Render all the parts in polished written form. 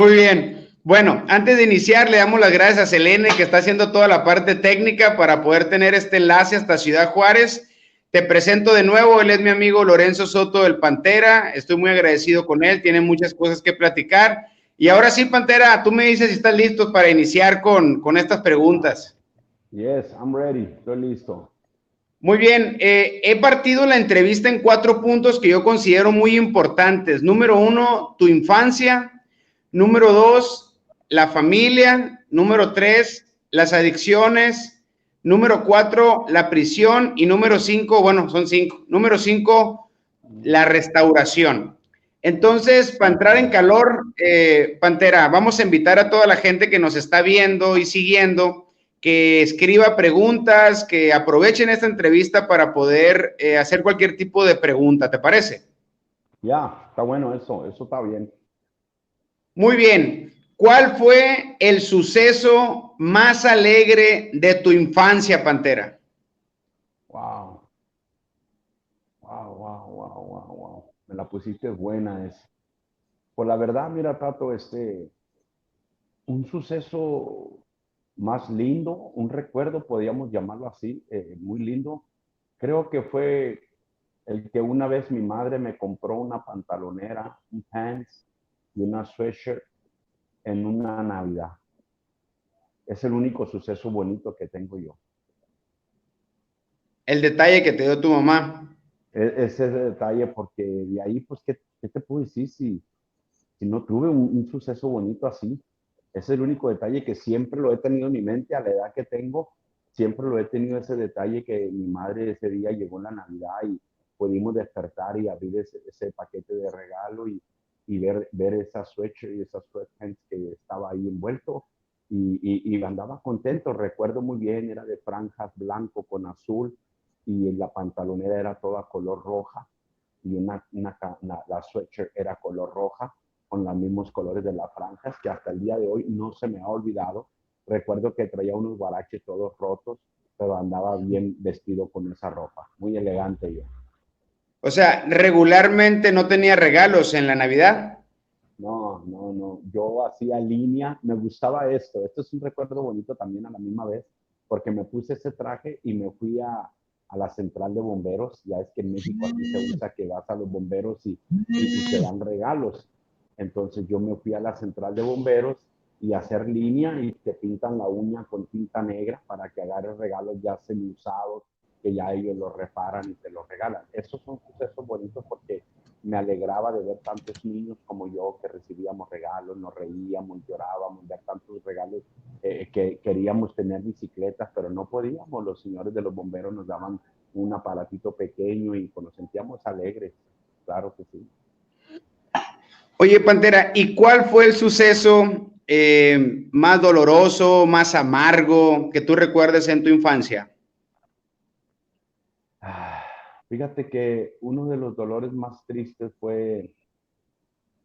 Muy bien. Bueno, antes de iniciar, le damos las gracias a Selene, que está haciendo toda la parte técnica para poder tener este enlace hasta Ciudad Juárez. Te presento de nuevo, él es mi amigo Lorenzo Soto del Pantera. Estoy muy agradecido con él, tiene muchas cosas que platicar. Y ahora sí, Pantera, tú me dices si estás listo para iniciar con estas preguntas. Yes, I'm ready. Estoy listo. Muy bien, he partido la entrevista en 4 puntos que yo considero muy importantes. Número 1, tu infancia. Número 2, la familia. Número 3, las adicciones. Número 4, la prisión. Y número 5, bueno, son 5. Número 5, la restauración. Entonces, para entrar en calor, Pantera, vamos a invitar a toda la gente que nos está viendo y siguiendo que escriba preguntas, que aprovechen esta entrevista para poder hacer cualquier tipo de pregunta, ¿te parece? Ya, está bueno eso está bien. Muy bien. ¿Cuál fue el suceso más alegre de tu infancia, Pantera? Wow, wow. Me la pusiste buena esa. Pues la verdad, mira, Tato, un suceso más lindo, un recuerdo, podríamos llamarlo así, muy lindo. Creo que fue el que una vez mi madre me compró una pantalonera, un pants y una sweatshirt en una Navidad. Es el único suceso bonito que tengo yo. El detalle que te dio tu mamá. Ese detalle, porque de ahí, pues, ¿qué te puedo decir si no tuve un suceso bonito así? Es el único detalle que siempre lo he tenido en mi mente a la edad que tengo. Siempre lo he tenido ese detalle que mi madre ese día llegó en la Navidad y pudimos despertar y abrir ese paquete de regalo y ver esa sweatshirt y esas sweatpants que estaba ahí envuelto y andaba contento. Recuerdo muy bien, era de franjas blanco con azul y la pantalonera era toda color roja y la sweatshirt era color roja con los mismos colores de las franjas que hasta el día de hoy no se me ha olvidado. Recuerdo que traía unos guaraches todos rotos, pero andaba bien vestido con esa ropa, muy elegante yo. O sea, regularmente no tenía regalos en la Navidad. No, yo hacía línea, me gustaba esto es un recuerdo bonito también a la misma vez, porque me puse ese traje y me fui a la central de bomberos, ya es que en México así se usa que vas a los bomberos y te dan regalos. Entonces yo me fui a la central de bomberos y hacer línea y te pintan la uña con tinta negra para que agarres regalos ya semi-usados, que ya ellos los reparan y te los regalan. Esos son sucesos bonitos porque me alegraba de ver tantos niños como yo que recibíamos regalos, nos reíamos, llorábamos, ver tantos regalos, que queríamos tener bicicletas, pero no podíamos. Los señores de los bomberos nos daban un aparatito pequeño y pues, nos sentíamos alegres, claro que sí. Oye, Pantera, ¿y cuál fue el suceso más doloroso, más amargo que tú recuerdes en tu infancia? Ah, fíjate que uno de los dolores más tristes fue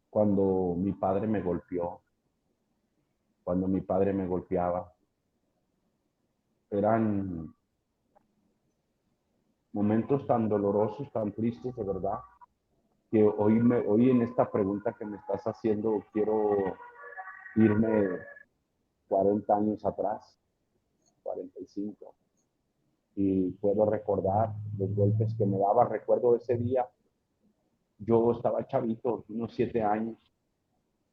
cuando mi padre me golpeó, cuando mi padre me golpeaba. Eran momentos tan dolorosos, tan tristes, de verdad, que hoy en esta pregunta que me estás haciendo quiero irme 40 años atrás, 45, y puedo recordar los golpes que me daba. Recuerdo ese día, yo estaba chavito, unos 7 años,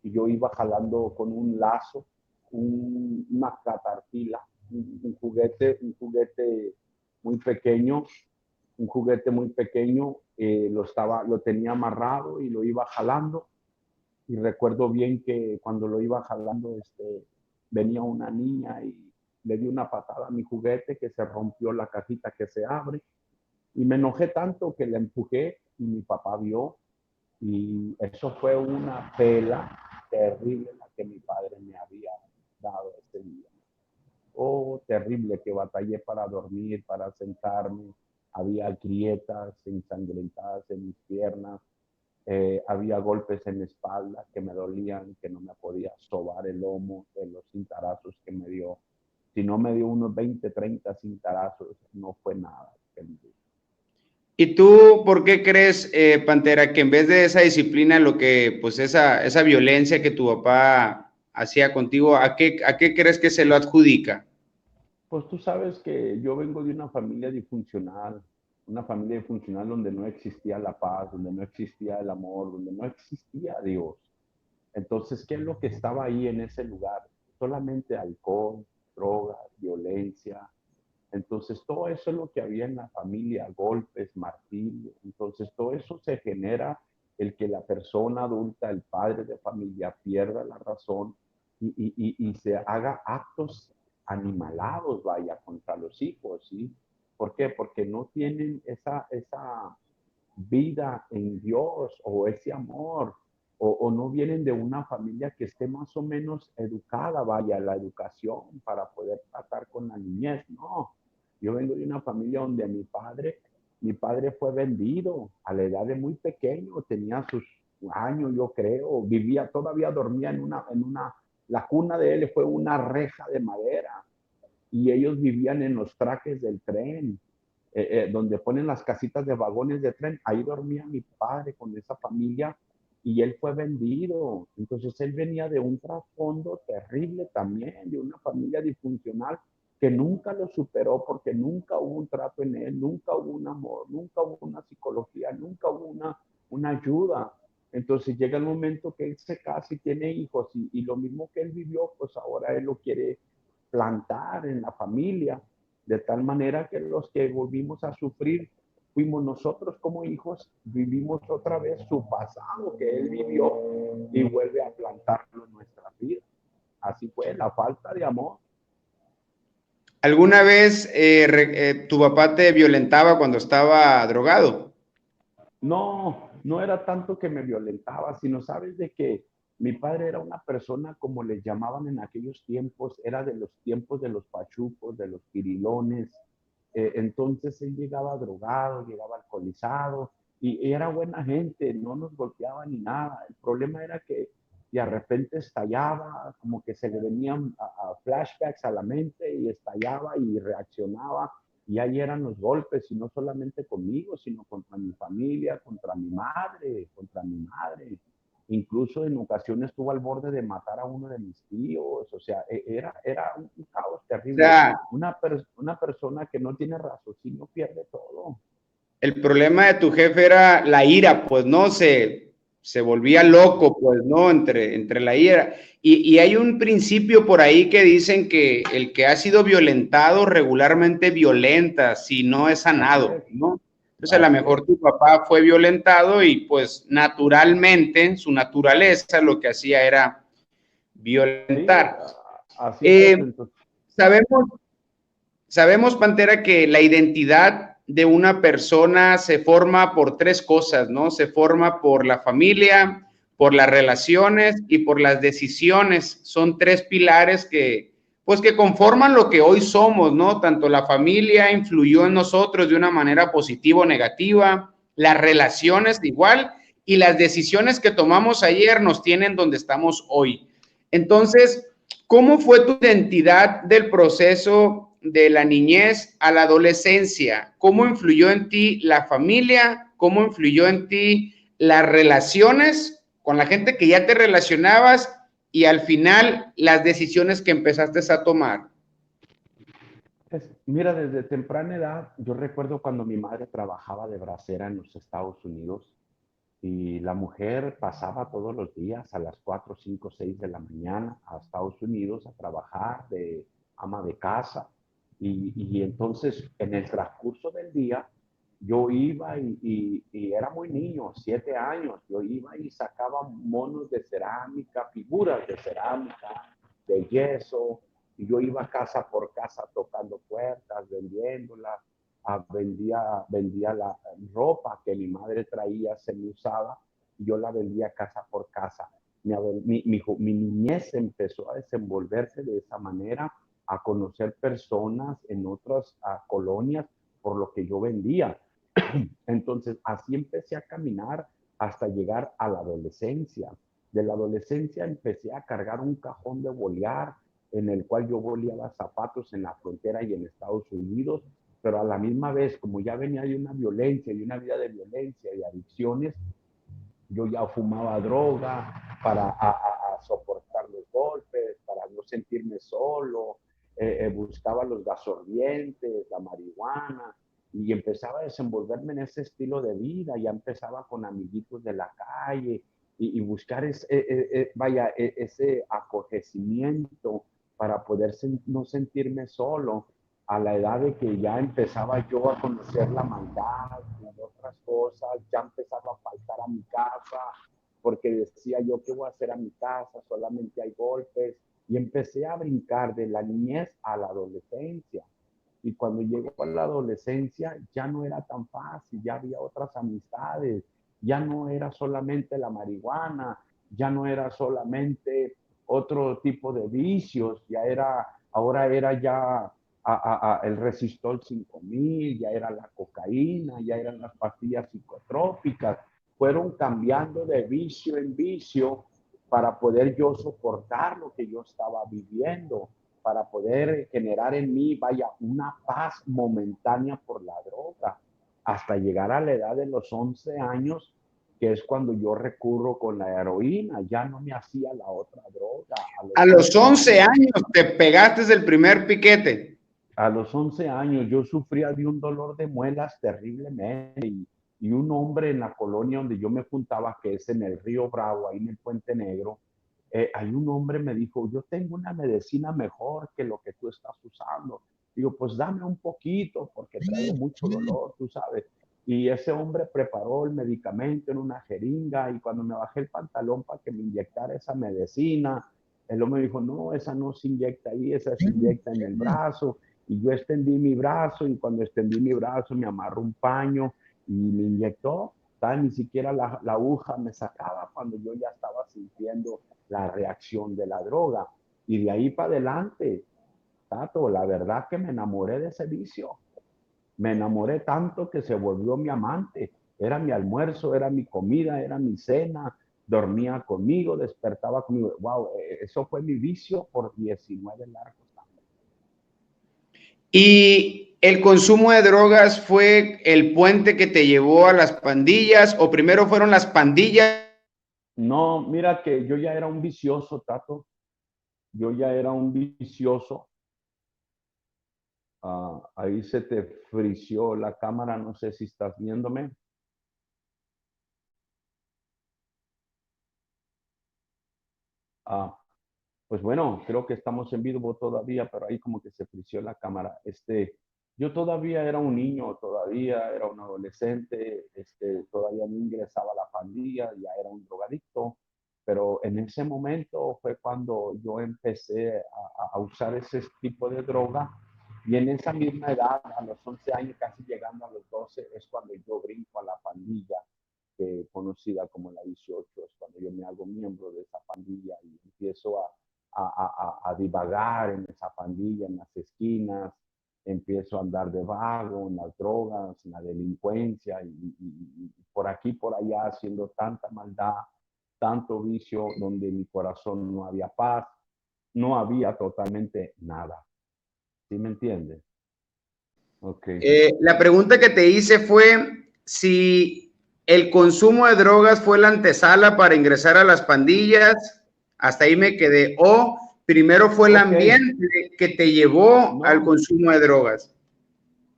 y yo iba jalando con un lazo, una catarpila, un juguete muy pequeño, un juguete muy pequeño, lo tenía amarrado y lo iba jalando. Y recuerdo bien que cuando lo iba jalando, venía una niña y le di una patada a mi juguete que se rompió la cajita que se abre. Y me enojé tanto que le empujé y mi papá vio. Y eso fue una pela terrible la que mi padre me había dado ese día. Oh, terrible, que batallé para dormir, para sentarme. Había grietas ensangrentadas en mis piernas, había golpes en la espalda que me dolían, que no me podía sobar el lomo de los cintarazos que me dio. Si no me dio unos 20, 30 cintarazos, no fue nada. ¿Y tú por qué crees, Pantera, que en vez de esa disciplina, lo que, pues esa violencia que tu papá hacía contigo, a qué crees que se lo adjudica? Pues tú sabes que yo vengo de una familia disfuncional donde no existía la paz, donde no existía el amor, donde no existía Dios. Entonces, ¿qué es lo que estaba ahí en ese lugar? Solamente alcohol, drogas, violencia. Entonces, todo eso es lo que había en la familia, golpes, martirio. Entonces, todo eso se genera el que la persona adulta, el padre de familia, pierda la razón y se haga actos animalados, vaya, contra los hijos, ¿sí? ¿Por qué? Porque no tienen esa vida en Dios o ese amor, o no vienen de una familia que esté más o menos educada, vaya, la educación para poder tratar con la niñez, no. Yo vengo de una familia donde mi padre fue vendido a la edad de muy pequeño, tenía sus años, yo creo, vivía, todavía dormía la cuna de él fue una reja de madera y ellos vivían en los trajes del tren donde ponen las casitas de vagones de tren, ahí dormía mi padre con esa familia y él fue vendido. Entonces él venía de un trasfondo terrible también, de una familia disfuncional que nunca lo superó porque nunca hubo un trato en él, nunca hubo un amor, nunca hubo una psicología, nunca hubo una ayuda. Entonces llega el momento que él se casa y tiene hijos y lo mismo que él vivió, pues ahora él lo quiere plantar en la familia de tal manera que los que volvimos a sufrir fuimos nosotros como hijos, vivimos otra vez su pasado que él vivió y vuelve a plantarlo en nuestra vida. Así fue, la falta de amor. ¿Alguna vez tu papá te violentaba cuando estaba drogado? No, no era tanto que me violentaba, sino sabes de que mi padre era una persona, como les llamaban en aquellos tiempos, era de los tiempos de los pachucos, de los pirilones. Entonces él llegaba drogado, llegaba alcoholizado y era buena gente, no nos golpeaba ni nada. El problema era que de repente estallaba, como que se le venían a flashbacks a la mente y estallaba y reaccionaba y ahí eran los golpes, y no solamente conmigo, sino contra mi familia, contra mi madre, contra mi madre. Incluso en ocasiones estuvo al borde de matar a uno de mis tíos. O sea, era un caos O terrible. sea, Una persona que no tiene raciocinio pierde todo. el problema de tu jefe era la ira, pues, ¿no? Se volvía loco, pues, ¿no? Entre la ira. Y hay un principio por ahí que dicen que el que ha sido violentado regularmente violenta si no es Así sanado, es, ¿no? Entonces, a lo así mejor es. tu papá fue violentado y pues naturalmente, su naturaleza lo que hacía era Sí, violentar. así es. Eh, Entonces, sabemos Sabemos, Pantera, que la identidad de una persona se forma por tres cosas, ¿no? Se forma por la familia, por las relaciones y por las decisiones. Son tres pilares que, pues, que conforman lo que hoy somos, ¿no? Tanto la familia influyó en nosotros de una manera positiva o negativa, las relaciones igual, y las decisiones que tomamos ayer nos tienen donde estamos hoy. Entonces, ¿cómo fue tu identidad del proceso de la niñez a la adolescencia? ¿Cómo influyó en ti la familia? ¿Cómo influyó en ti las relaciones con la gente que ya te relacionabas y al final las decisiones que empezaste a tomar? mira, desde temprana edad, yo recuerdo cuando mi madre trabajaba de bracera en los Estados Unidos y la mujer pasaba todos los días a las 4, 5, 6 de la mañana a Estados Unidos a trabajar de ama de casa. Y entonces en el transcurso del día yo iba y era muy niño, 7 años, yo iba y sacaba monos de cerámica, figuras de cerámica, de yeso, y yo iba casa por casa tocando puertas, vendiéndolas, vendía la ropa que mi madre traía semi-usada, y yo la vendía casa por casa. Mi niñez empezó a desenvolverse de esa manera, a conocer personas en otras colonias por lo que yo vendía. Entonces, así empecé a caminar hasta llegar a la adolescencia. De la adolescencia empecé a cargar un cajón de bolear en el cual yo boleaba zapatos en la frontera y en Estados Unidos pero a la misma vez, como ya venía de una violencia, de una vida de violencia y adicciones, yo ya fumaba droga para soportar los golpes, para no sentirme solo, buscaba los gasordientes, la marihuana, y empezaba a desenvolverme en ese estilo de vida. Ya empezaba con amiguitos de la calle y buscar ese acogimiento para poder no sentirme solo, a la edad de que ya empezaba yo a conocer la maldad y otras cosas. Ya empezaba a faltar a mi casa porque decía yo, ¿qué voy a hacer a mi casa? Solamente hay golpes. Y empecé a brincar de la niñez a la adolescencia. Y cuando llegó a la adolescencia ya no era tan fácil, ya había otras amistades, ya no era solamente la marihuana, ya no era solamente otro tipo de vicios, ahora era ya el Resistol 5000, ya era la cocaína, ya eran las pastillas psicotrópicas. Fueron cambiando de vicio en vicio para poder yo soportar lo que yo estaba viviendo, para poder generar en mí, una paz momentánea por la droga, hasta llegar a la edad de los 11 años, que es cuando yo recurro con la heroína. Ya no me hacía la otra droga. A los 11 años te pegaste del primer piquete. A los 11 años yo sufría de un dolor de muelas terriblemente, y un hombre en la colonia donde yo me juntaba, que es en el Río Bravo, ahí en el Puente Negro, hay un hombre me dijo, yo tengo una medicina mejor que lo que tú estás usando. Digo, pues dame un poquito porque traigo mucho dolor, tú sabes. Y ese hombre preparó el medicamento en una jeringa, y cuando me bajé el pantalón para que me inyectara esa medicina, el hombre me dijo, no, esa no se inyecta ahí, esa se inyecta en el brazo. Y yo extendí mi brazo, y cuando extendí mi brazo me amarró un paño y me inyectó. Ni siquiera la aguja me sacaba cuando yo ya estaba sintiendo la reacción de la droga. Y de ahí para adelante, Tato, la verdad que me enamoré de ese vicio. Me enamoré tanto que se volvió mi amante. Era mi almuerzo, era mi comida, era mi cena. Dormía conmigo, despertaba conmigo. Wow, eso fue mi vicio por 19 largos años. ¿Y el consumo de drogas fue el puente que te llevó a las pandillas, o primero fueron las pandillas? No, mira que yo ya era un vicioso, Tato. Yo ya era un vicioso. Ahí se te frició la cámara, no sé si estás viéndome. Pues bueno, creo que estamos en vivo todavía, pero ahí como que se frició la cámara. Yo todavía era un niño, todavía era un adolescente, todavía no ingresaba a la pandilla, ya era un drogadicto, pero en ese momento fue cuando yo empecé a usar ese tipo de droga. Y en esa misma edad, a los 11 años, casi llegando a los 12, es cuando yo brinco a la pandilla, conocida como la 18. Es cuando yo me hago miembro de esa pandilla y empiezo a divagar en esa pandilla, en las esquinas. Empiezo a andar de vago en las drogas, en la delincuencia, y por aquí, por allá, haciendo tanta maldad, tanto vicio, donde en mi corazón no había paz, no había totalmente nada. ¿Sí me entiendes? Okay. La pregunta que te hice fue si el consumo de drogas fue la antesala para ingresar a las pandillas. Hasta ahí me quedé. O primero fue el ambiente que te llevó al consumo de drogas.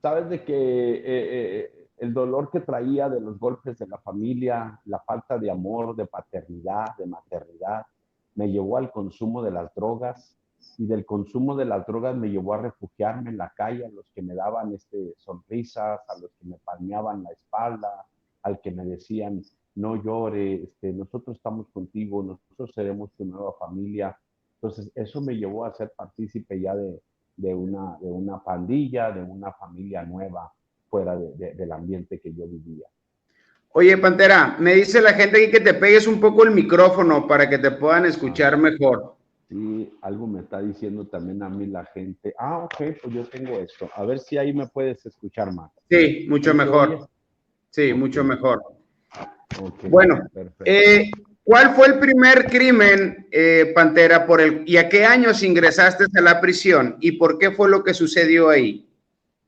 Sabes de que el dolor que traía de los golpes de la familia, la falta de amor, de paternidad, de maternidad, me llevó al consumo de las drogas, y del consumo de las drogas me llevó a refugiarme en la calle, a los que me daban sonrisas, a los que me palmeaban la espalda, al que me decían, no llore, nosotros estamos contigo, nosotros seremos tu nueva familia. Entonces eso me llevó a ser partícipe ya de una pandilla, de una familia nueva, fuera del ambiente que yo vivía. Oye, Pantera, me dice la gente aquí que te pegues un poco el micrófono para que te puedan escuchar mejor. Sí, algo me está diciendo también a mí la gente. Ok, pues yo tengo esto. A ver si ahí me puedes escuchar más. Sí, mucho mejor. Sí, mucho mejor. Okay, bueno, ¿cuál fue el primer crimen, Pantera, y a qué años ingresaste a la prisión y por qué fue lo que sucedió ahí?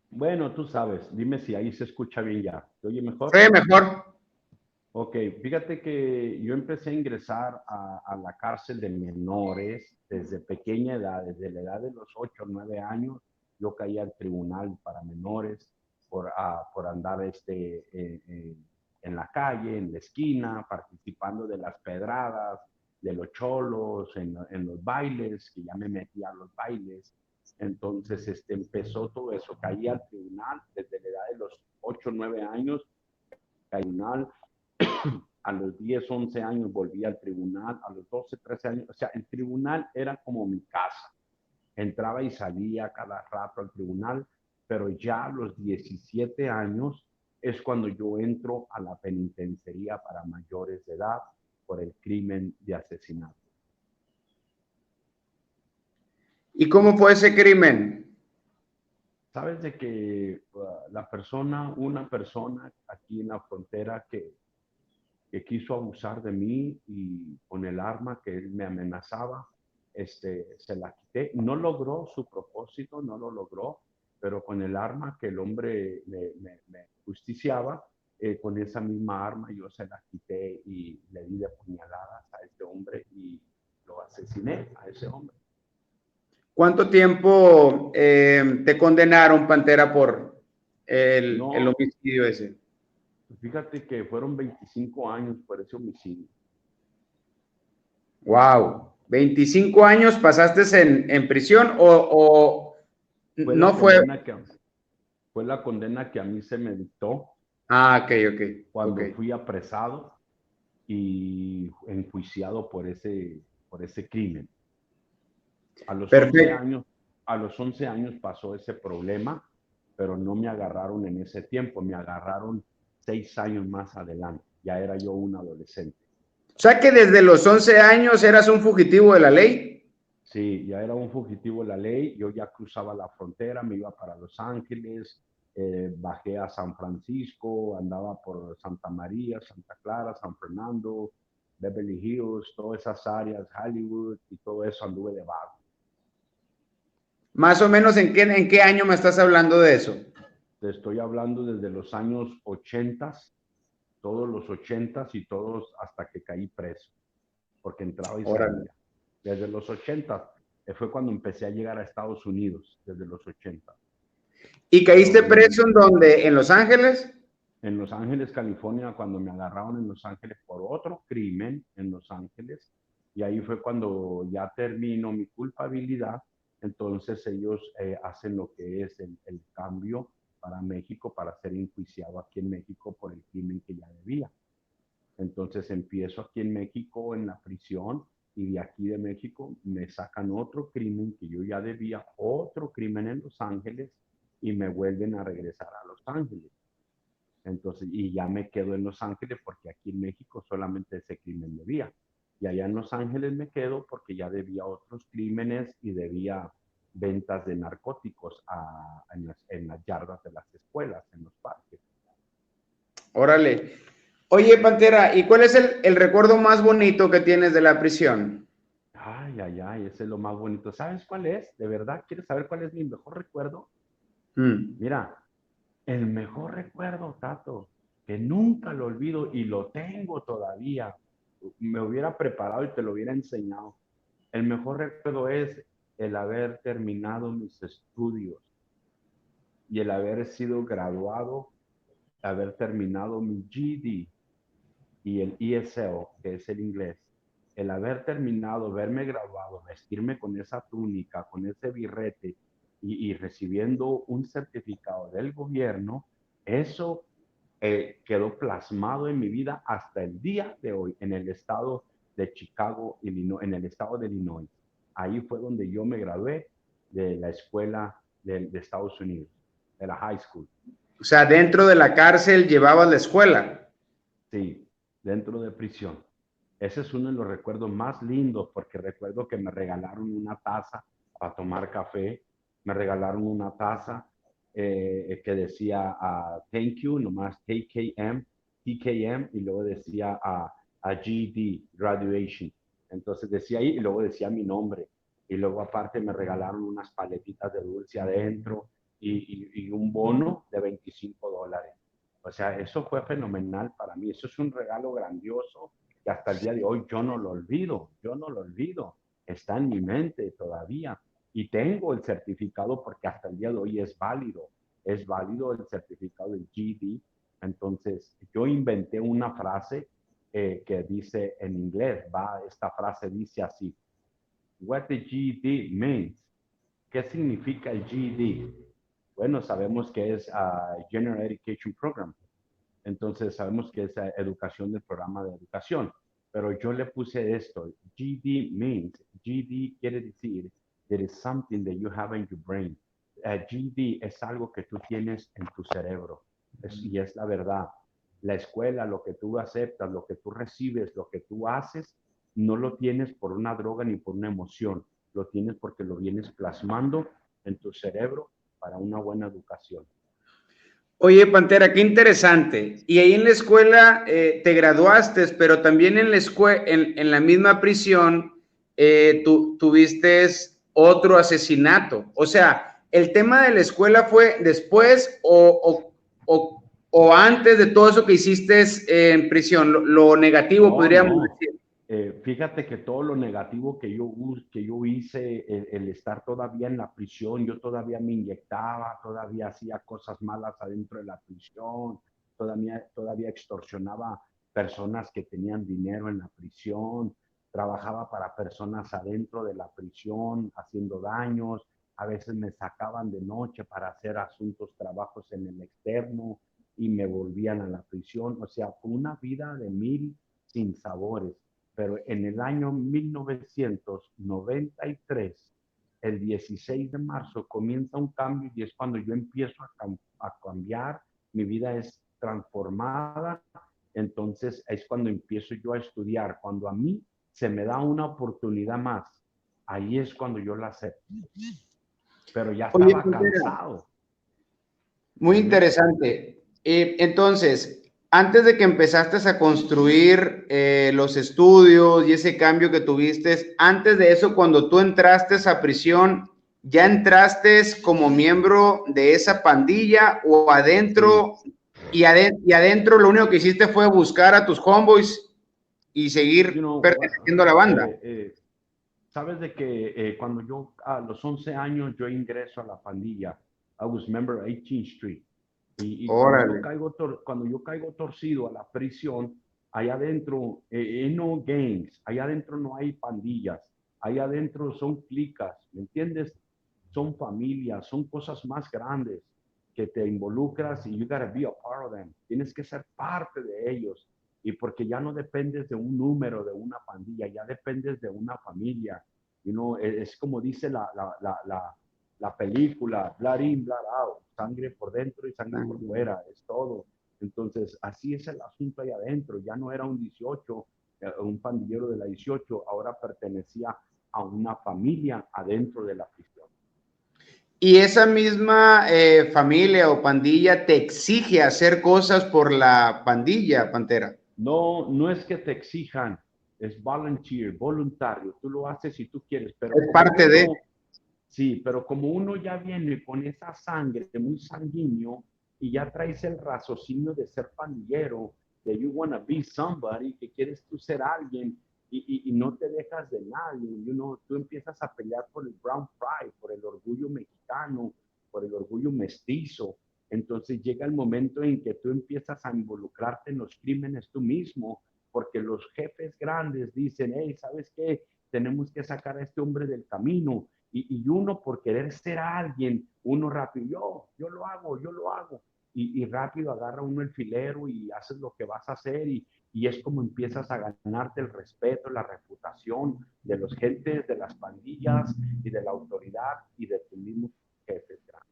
Bueno, tú sabes, dime si ahí se escucha bien ya. ¿Te oye mejor? Sí, mejor. Ok, fíjate que yo empecé a ingresar a la cárcel de menores desde pequeña edad, desde la edad de los 8 o 9 años. Yo caí al tribunal para menores por andar en la calle, en la esquina, participando de las pedradas, de los cholos, en los bailes, que ya me metí a los bailes. Entonces empezó todo eso. Caí al tribunal desde la edad de los 8 o 9 años, caí al tribunal. A los 10, 11 años volví al tribunal, a los 12, 13 años, o sea, el tribunal era como mi casa. Entraba y salía cada rato al tribunal, pero ya a los 17 años es cuando yo entro a la penitenciaría para mayores de edad por el crimen de asesinato. ¿Y cómo fue ese crimen? Sabes de que una persona aquí en la frontera que quiso abusar de mí y con el arma que él me amenazaba, se la quité. No logró su propósito, no lo logró, pero con el arma que el hombre me justiciaba, con esa misma arma yo se la quité y le di de puñaladas a este hombre y lo asesiné a ese hombre. ¿Cuánto tiempo te condenaron, Pantera, por el No, homicidio ese? fíjate que fueron 25 años por ese homicidio. Wow. ¿25 años pasaste en prisión o Fue la no fue? condena que, fue la condena que a mí se me dictó Ah, ok, ok, ok. cuando fui apresado y enjuiciado por ese crimen. A los 11 Perfecto. años, a los 11 años pasó ese problema, pero no me agarraron en ese tiempo, me agarraron 6 años más adelante. Ya era yo un adolescente. O sea que desde los 11 años eras un fugitivo de la ley. Sí, ya era un fugitivo de la ley, yo ya cruzaba la frontera, me iba para Los Ángeles, bajé a San Francisco, andaba por Santa María, Santa Clara, San Fernando, Beverly Hills, todas esas áreas, Hollywood y todo eso anduve de vago. Más o menos en qué año me estás hablando de eso. Te estoy hablando desde los años 80, todos los 80 y todos hasta que caí preso, porque entraba y Órale. salía. Desde los 80 fue cuando empecé a llegar a Estados Unidos, desde los 80. ¿Y Pero caíste preso en dónde? ¿En Los Ángeles? en Los Ángeles, California, cuando me agarraron en Los Ángeles por otro crimen en Los Ángeles, y ahí fue cuando ya termino mi culpabilidad, entonces ellos hacen lo que es el cambio para México, para ser enjuiciado aquí en México por el crimen que ya debía. Entonces empiezo aquí en México en la prisión y de aquí de México me sacan otro crimen que yo ya debía, otro crimen en Los Ángeles y me vuelven a regresar a Los Ángeles. Entonces, y ya me quedo en Los Ángeles porque aquí en México solamente ese crimen debía. Y allá en Los Ángeles me quedo porque ya debía otros crímenes y debía ventas de narcóticos en las yardas de las escuelas, en los parques. Órale. Oye, Pantera, ¿y cuál es el recuerdo más bonito que tienes de la prisión? Ay, ay, ay, ese es lo más bonito. ¿Sabes cuál es? ¿De verdad quieres saber cuál es mi mejor recuerdo? Mm. Mira, el mejor recuerdo, Tato, que nunca lo olvido y lo tengo todavía. Me hubiera preparado y te lo hubiera enseñado. El mejor recuerdo es el haber terminado mis estudios y el haber sido graduado, haber terminado mi GED y el ESL, que es el inglés. El haber terminado, verme graduado, vestirme con esa túnica, con ese birrete y recibiendo un certificado del gobierno, eso quedó plasmado en mi vida hasta el día de hoy en el estado de Chicago, Illinois, en el estado de Illinois. Ahí fue donde yo me gradué de la escuela de Estados Unidos, de la high school. O sea, dentro de la cárcel llevabas la escuela. Sí, dentro de prisión. Ese es uno de los recuerdos más lindos porque recuerdo que me regalaron una taza para tomar café, me regalaron una taza que decía thank you, nomás TKM, TKM, y luego decía GED, graduation. Entonces decía ahí y luego decía mi nombre. Y luego aparte me regalaron unas paletitas de dulce adentro y un bono de $25. O sea, eso fue fenomenal para mí. Eso es un regalo grandioso que hasta el día de hoy yo no lo olvido. Yo no lo olvido. Está en mi mente todavía. Y tengo el certificado porque hasta el día de hoy es válido. Es válido el certificado del GED. Entonces, yo inventé una frase que dice en inglés, esta frase dice así: What the GED means. ¿Qué significa el GED? Bueno, sabemos que es General Education Program. Entonces sabemos que es educación del programa de educación. Pero yo le puse esto: GED means, GED quiere decir, there is something that you have in your brain. GED es algo que tú tienes en tu cerebro. Y es la verdad. La escuela, lo que tú aceptas, lo que tú recibes, lo que tú haces, no lo tienes por una droga ni por una emoción. Lo tienes porque lo vienes plasmando en tu cerebro para una buena educación. Oye, Pantera, qué interesante. Y ahí en la escuela te graduaste, pero también en la escuela, en la misma prisión, tú tuviste otro asesinato. O sea, ¿el tema de la escuela fue después o antes de todo eso que hiciste en prisión? Lo negativo, podríamos decir. Fíjate que todo lo negativo que yo hice, el estar todavía en la prisión, yo todavía me inyectaba, todavía hacía cosas malas adentro de la prisión, todavía extorsionaba personas que tenían dinero en la prisión, trabajaba para personas adentro de la prisión haciendo daños, a veces me sacaban de noche para hacer trabajos en el externo y me volvían a la prisión. O sea, fue una vida de mil sinsabores. Pero en el año 1993, el 16 de marzo, comienza un cambio y es cuando yo empiezo a cambiar, mi vida es transformada, entonces es cuando empiezo yo a estudiar, cuando a mí se me da una oportunidad más, ahí es cuando yo la acepto. Pero ya estaba cansado. Muy interesante. Entonces, antes de que empezaste a construir los estudios y ese cambio que tuviste, antes de eso, cuando tú entraste a prisión, ¿ya entraste como miembro de esa pandilla o adentro? Sí. Y adentro lo único que hiciste fue buscar a tus homeboys y seguir perteneciendo a la banda. Sabes de que cuando yo a los 11 años yo ingreso a la pandilla, I was member of 18th Street. Y cuando yo caigo torcido a la prisión, allá adentro no gangs, allá adentro no hay pandillas, allá adentro son clicas, ¿me entiendes? Son familias, son cosas más grandes que te involucras y you gotta be a part of them. Tienes que ser parte de ellos. Y porque ya no dependes de un número, de una pandilla, ya dependes de una familia. Es como dice la película, blood in, blood out, sangre por dentro y sangre por fuera, es todo. Entonces, así es el asunto ahí adentro. Ya no era un 18, un pandillero de la 18, ahora pertenecía a una familia adentro de la prisión. ¿Y esa misma familia o pandilla te exige hacer cosas por la pandilla, Pantera? No, no es que te exijan, es voluntario. Tú lo haces si tú quieres, pero es parte de... Sí, pero como uno ya viene con esa sangre muy sanguíneo y ya traes el raciocinio de ser pandillero, de you wanna be somebody, que quieres tú ser alguien y no te dejas de nadie, tú empiezas a pelear por el brown pride, por el orgullo mexicano, por el orgullo mestizo. Entonces llega el momento en que tú empiezas a involucrarte en los crímenes tú mismo, porque los jefes grandes dicen, hey, ¿sabes qué? Tenemos que sacar a este hombre del camino. Y uno por querer ser alguien, uno rápido, yo lo hago. Y rápido agarra uno el filero y haces lo que vas a hacer y es como empiezas a ganarte el respeto, la reputación de los gentes, de las pandillas y de la autoridad y de tus mismos jefes grandes.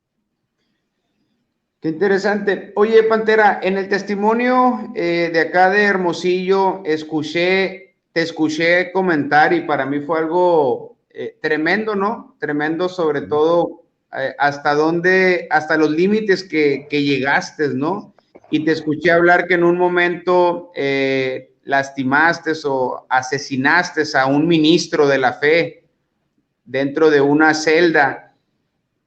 Qué interesante. Oye, Pantera, en el testimonio de acá de Hermosillo, te escuché comentar y para mí fue algo tremendo, ¿no? Tremendo, sobre todo hasta los límites que llegaste, ¿no? Y te escuché hablar que en un momento lastimaste o asesinaste a un ministro de la fe dentro de una celda.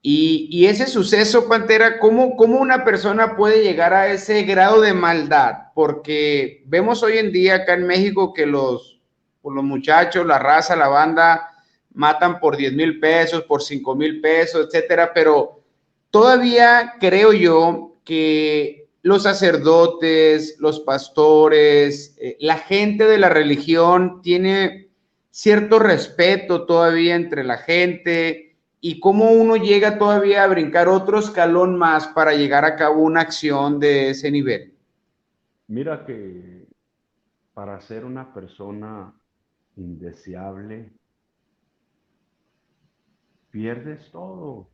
Y ese suceso, Pantera, ¿cómo una persona puede llegar a ese grado de maldad? Porque vemos hoy en día acá en México que los muchachos, la raza, la banda, matan por 10,000 pesos, por 5,000 pesos, etcétera, pero todavía creo yo que los sacerdotes, los pastores, la gente de la religión tiene cierto respeto todavía entre la gente, y cómo uno llega todavía a brincar otro escalón más para llegar a cabo una acción de ese nivel. Mira que para ser una persona indeseable, pierdes todo.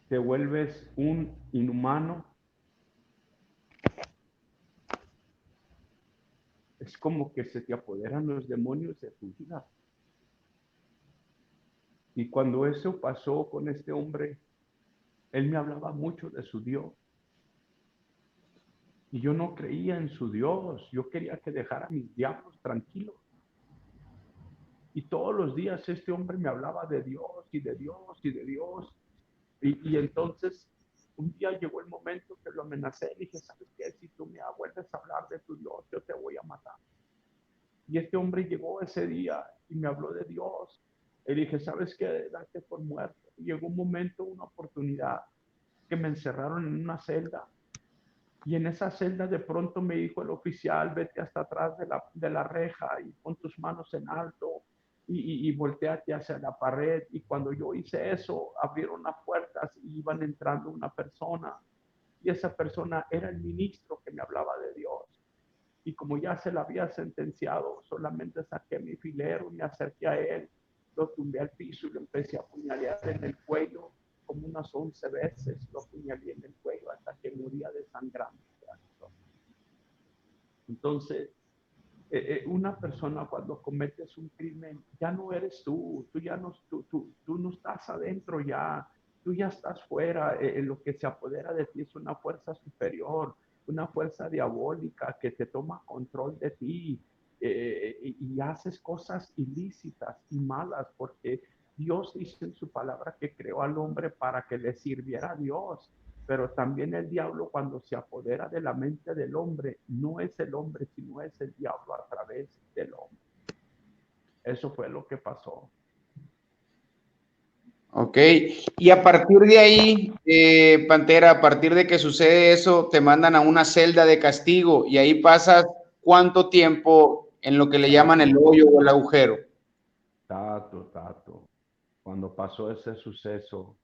Te vuelves un inhumano. Es como que se te apoderan los demonios de tu vida. Y cuando eso pasó con este hombre, él me hablaba mucho de su Dios. Y yo no creía en su Dios. Yo quería que dejara a mis diablos tranquilos. Y todos los días este hombre me hablaba de Dios y de Dios y de Dios. Y entonces un día llegó el momento que lo amenacé. Y dije, ¿sabes qué? Si tú me vuelves a hablar de tu Dios, yo te voy a matar. Y este hombre llegó ese día y me habló de Dios. Y dije, ¿sabes qué? Date por muerto. Y llegó un momento, una oportunidad, que me encerraron en una celda. Y en esa celda de pronto me dijo el oficial, vete hasta atrás de la reja y pon tus manos en alto y volteate hacia la pared. Y cuando yo hice eso, abrieron las puertas y iban entrando una persona. Y esa persona era el ministro que me hablaba de Dios. Y como ya se la había sentenciado, solamente saqué mi filero, me acerqué a él, lo tumbé al piso y lo empecé a apuñalar en el cuello como unas 11 veces, lo apuñalé en el cuello hasta que moría desangrando. Entonces, una persona cuando cometes un crimen, ya no eres tú ya no, tú no estás adentro ya, tú ya estás fuera, lo que se apodera de ti es una fuerza superior, una fuerza diabólica que te toma control de ti, y haces cosas ilícitas y malas porque Dios dice en su palabra que creó al hombre para que le sirviera a Dios. Pero también el diablo, cuando se apodera de la mente del hombre, no es el hombre, sino es el diablo a través del hombre. Eso fue lo que pasó. Ok, y a partir de ahí, Pantera, a partir de que sucede eso, te mandan a una celda de castigo y ahí pasas cuánto tiempo en lo que le llaman el Tato, hoyo o el agujero. Tato. Cuando pasó ese suceso,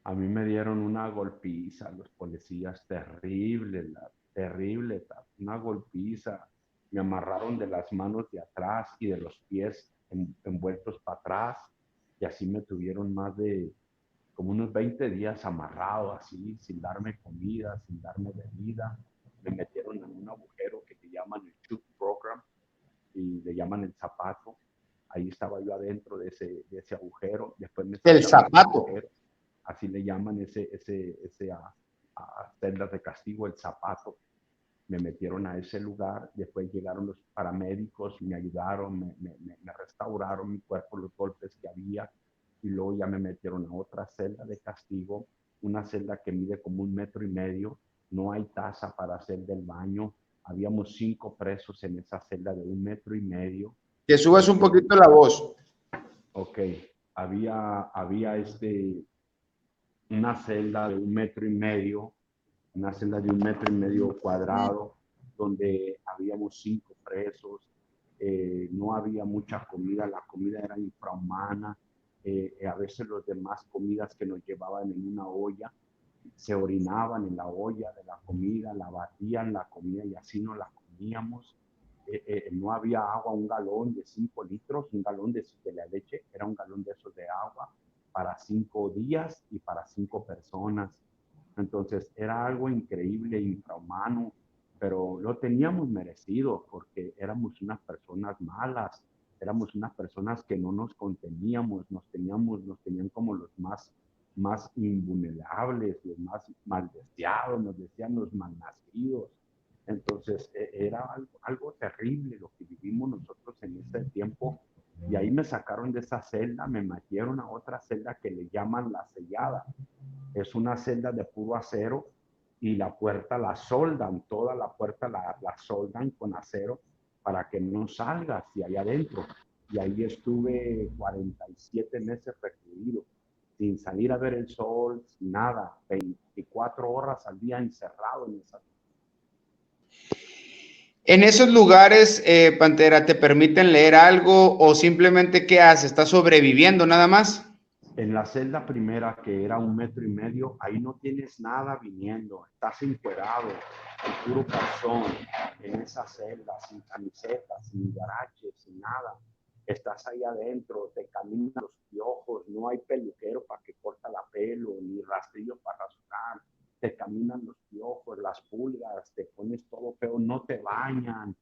a mí me dieron una golpiza, los policías, terrible, Tato, una golpiza. Me amarraron de las manos de atrás y de los pies envueltos para atrás, y así me tuvieron más de como unos 20 días amarrado así, sin darme comida, sin darme bebida. Me metieron en un agujero que le llaman el shoot program y le llaman el zapato. Ahí estaba yo adentro de ese agujero, después me El sacaron del zapato. agujero, así le llaman ese a celdas de castigo, el zapato. Me metieron a ese lugar, después llegaron los paramédicos, me ayudaron, me restauraron mi cuerpo, los golpes que había, y luego ya me metieron a otra celda de castigo, una celda que mide como 1,5 metros, no hay taza para hacer del baño, habíamos 5 presos en esa celda de 1,5 metros. Que subas un Después, poquito la voz. ok, había una celda de 1,5 metros, una celda de 1,5 metros cuadrado, donde habíamos 5 presos, no había mucha comida, la comida era infrahumana, a veces los demás comidas que nos llevaban en una olla, se orinaban en la olla de la comida, la batían la comida y así no la comíamos. No había agua, un galón de 5 litros, un galón de la leche, era un galón de esos de agua para 5 días y para 5 personas. Entonces era algo increíble, infrahumano, pero lo teníamos merecido porque éramos unas personas malas, éramos unas personas que no nos conteníamos, nos tenían como los más invulnerables, los más maldeseados, nos decían los malnacidos. Entonces era algo terrible lo que vivimos nosotros en ese tiempo, Y ahí me sacaron de esa celda, me metieron a otra celda que le llaman la sellada. Es una celda de puro acero y la puerta la soldan, toda la puerta la soldan con acero para que no salgas de ahí adentro. Y ahí estuve 47 meses recluido, sin salir a ver el sol, sin nada, 24 horas al día encerrado en esa. En esos lugares, Pantera, ¿te permiten leer algo o simplemente qué haces? ¿Estás sobreviviendo nada más? En la celda primera, que era 1,5 metros, ahí no tienes nada viniendo, estás encuerado, en puro calzón, en esa celda, sin camiseta, sin garache, sin nada. Estás ahí adentro, te caminan los piojos, no hay peluquero para que corta la pelo, ni rastrillo para rasurar, te caminan los piojos, las pulgas, te pones todo feo, no te bañan.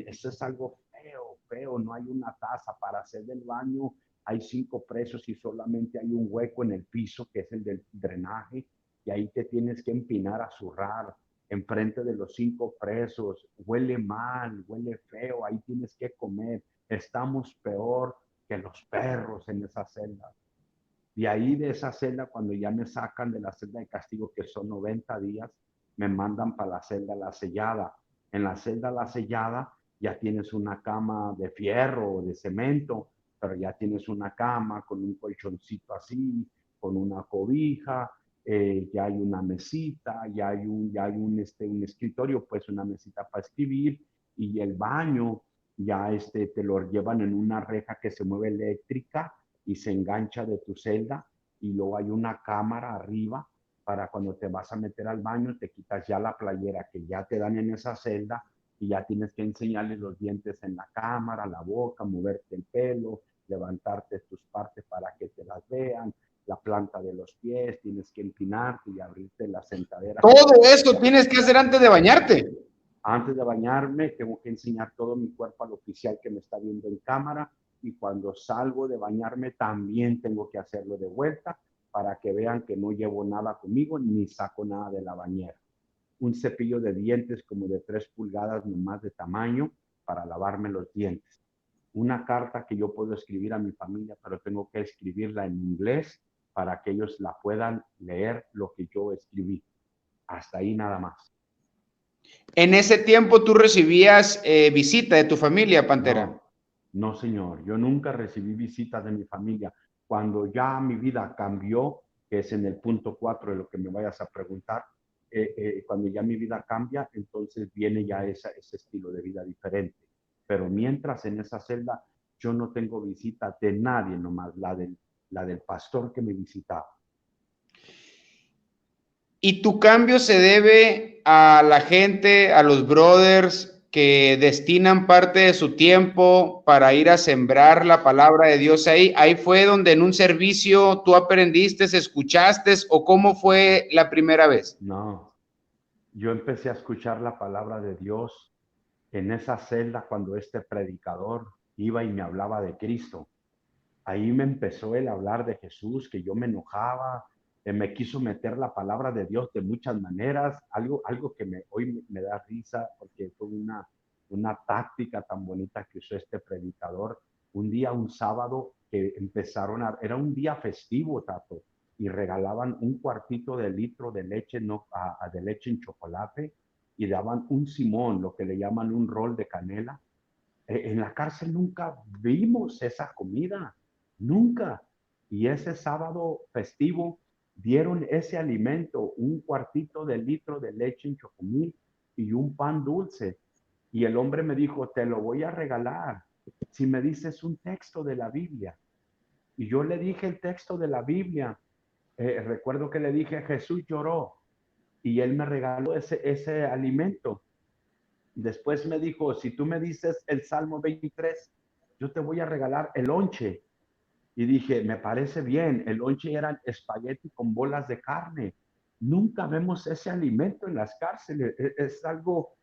Eso es algo feo, feo, no hay una taza para hacer del baño. Hay 5 presos y solamente hay un hueco en el piso que es el del drenaje y ahí te tienes que empinar a zurrar enfrente de los 5 presos. Huele mal, huele feo, ahí tienes que comer. Estamos peor que los perros en esa celda. Y ahí de esa celda, cuando ya me sacan de la celda de castigo, que son 90 días, me mandan para la celda La Sellada. En la celda La Sellada ya tienes una cama de fierro o de cemento, pero ya tienes una cama con un colchoncito así, con una cobija, ya hay una mesita, un escritorio, pues una mesita para escribir, y el baño ya te lo llevan en una reja que se mueve eléctrica y se engancha de tu celda, y luego hay una cámara arriba para cuando te vas a meter al baño, te quitas ya la playera que ya te dan en esa celda y ya tienes que enseñarle los dientes en la cámara, la boca, moverte el pelo, levantarte tus partes para que te las vean, la planta de los pies, tienes que empinarte y abrirte la sentadera. Todo eso tienes que hacer antes de bañarte. Antes de bañarme, tengo que enseñar todo mi cuerpo al oficial que me está viendo en cámara, y cuando salgo de bañarme también tengo que hacerlo de vuelta para que vean que no llevo nada conmigo ni saco nada de la bañera. Un cepillo de dientes como de 3 pulgadas nomás de tamaño para lavarme los dientes. Una carta que yo puedo escribir a mi familia, pero tengo que escribirla en inglés para que ellos la puedan leer lo que yo escribí. Hasta ahí nada más. En ese tiempo tú recibías visita de tu familia, Pantera. No, no, señor. Yo nunca recibí visitas de mi familia. Cuando ya mi vida cambió, que es en el punto 4 de lo que me vayas a preguntar, cuando ya mi vida cambia, entonces viene ya ese estilo de vida diferente. Pero mientras en esa celda, yo no tengo visita de nadie, nomás la del pastor que me visitaba. Y tu cambio se debe a la gente, a los brothers que destinan parte de su tiempo para ir a sembrar la palabra de Dios ahí. Ahí fue donde en un servicio tú aprendiste, escuchaste, o cómo fue la primera vez. No, yo empecé a escuchar la palabra de Dios en esa celda cuando este predicador iba y me hablaba de Cristo. Ahí me empezó el hablar de Jesús, que yo me enojaba, me quiso meter la palabra de Dios de muchas maneras, algo que hoy me da risa, porque fue una táctica tan bonita que usó este predicador. Un día, un sábado, que era un día festivo, Tato, y regalaban un cuartito de litro de leche, no, de leche en chocolate, y daban un simón, lo que le llaman un rol de canela. En la cárcel nunca vimos esa comida, nunca. Y ese sábado festivo dieron ese alimento, un cuartito de litro de leche en chocomil y un pan dulce. Y el hombre me dijo, te lo voy a regalar si me dices un texto de la Biblia. Y yo le dije el texto de la Biblia. Recuerdo que le dije, Jesús lloró, y él me regaló ese alimento. Después me dijo, si tú me dices el Salmo 23, yo te voy a regalar el lonche. Y dije, me parece bien, el lonche era espagueti con bolas de carne. Nunca vemos ese alimento en las cárceles. Es algo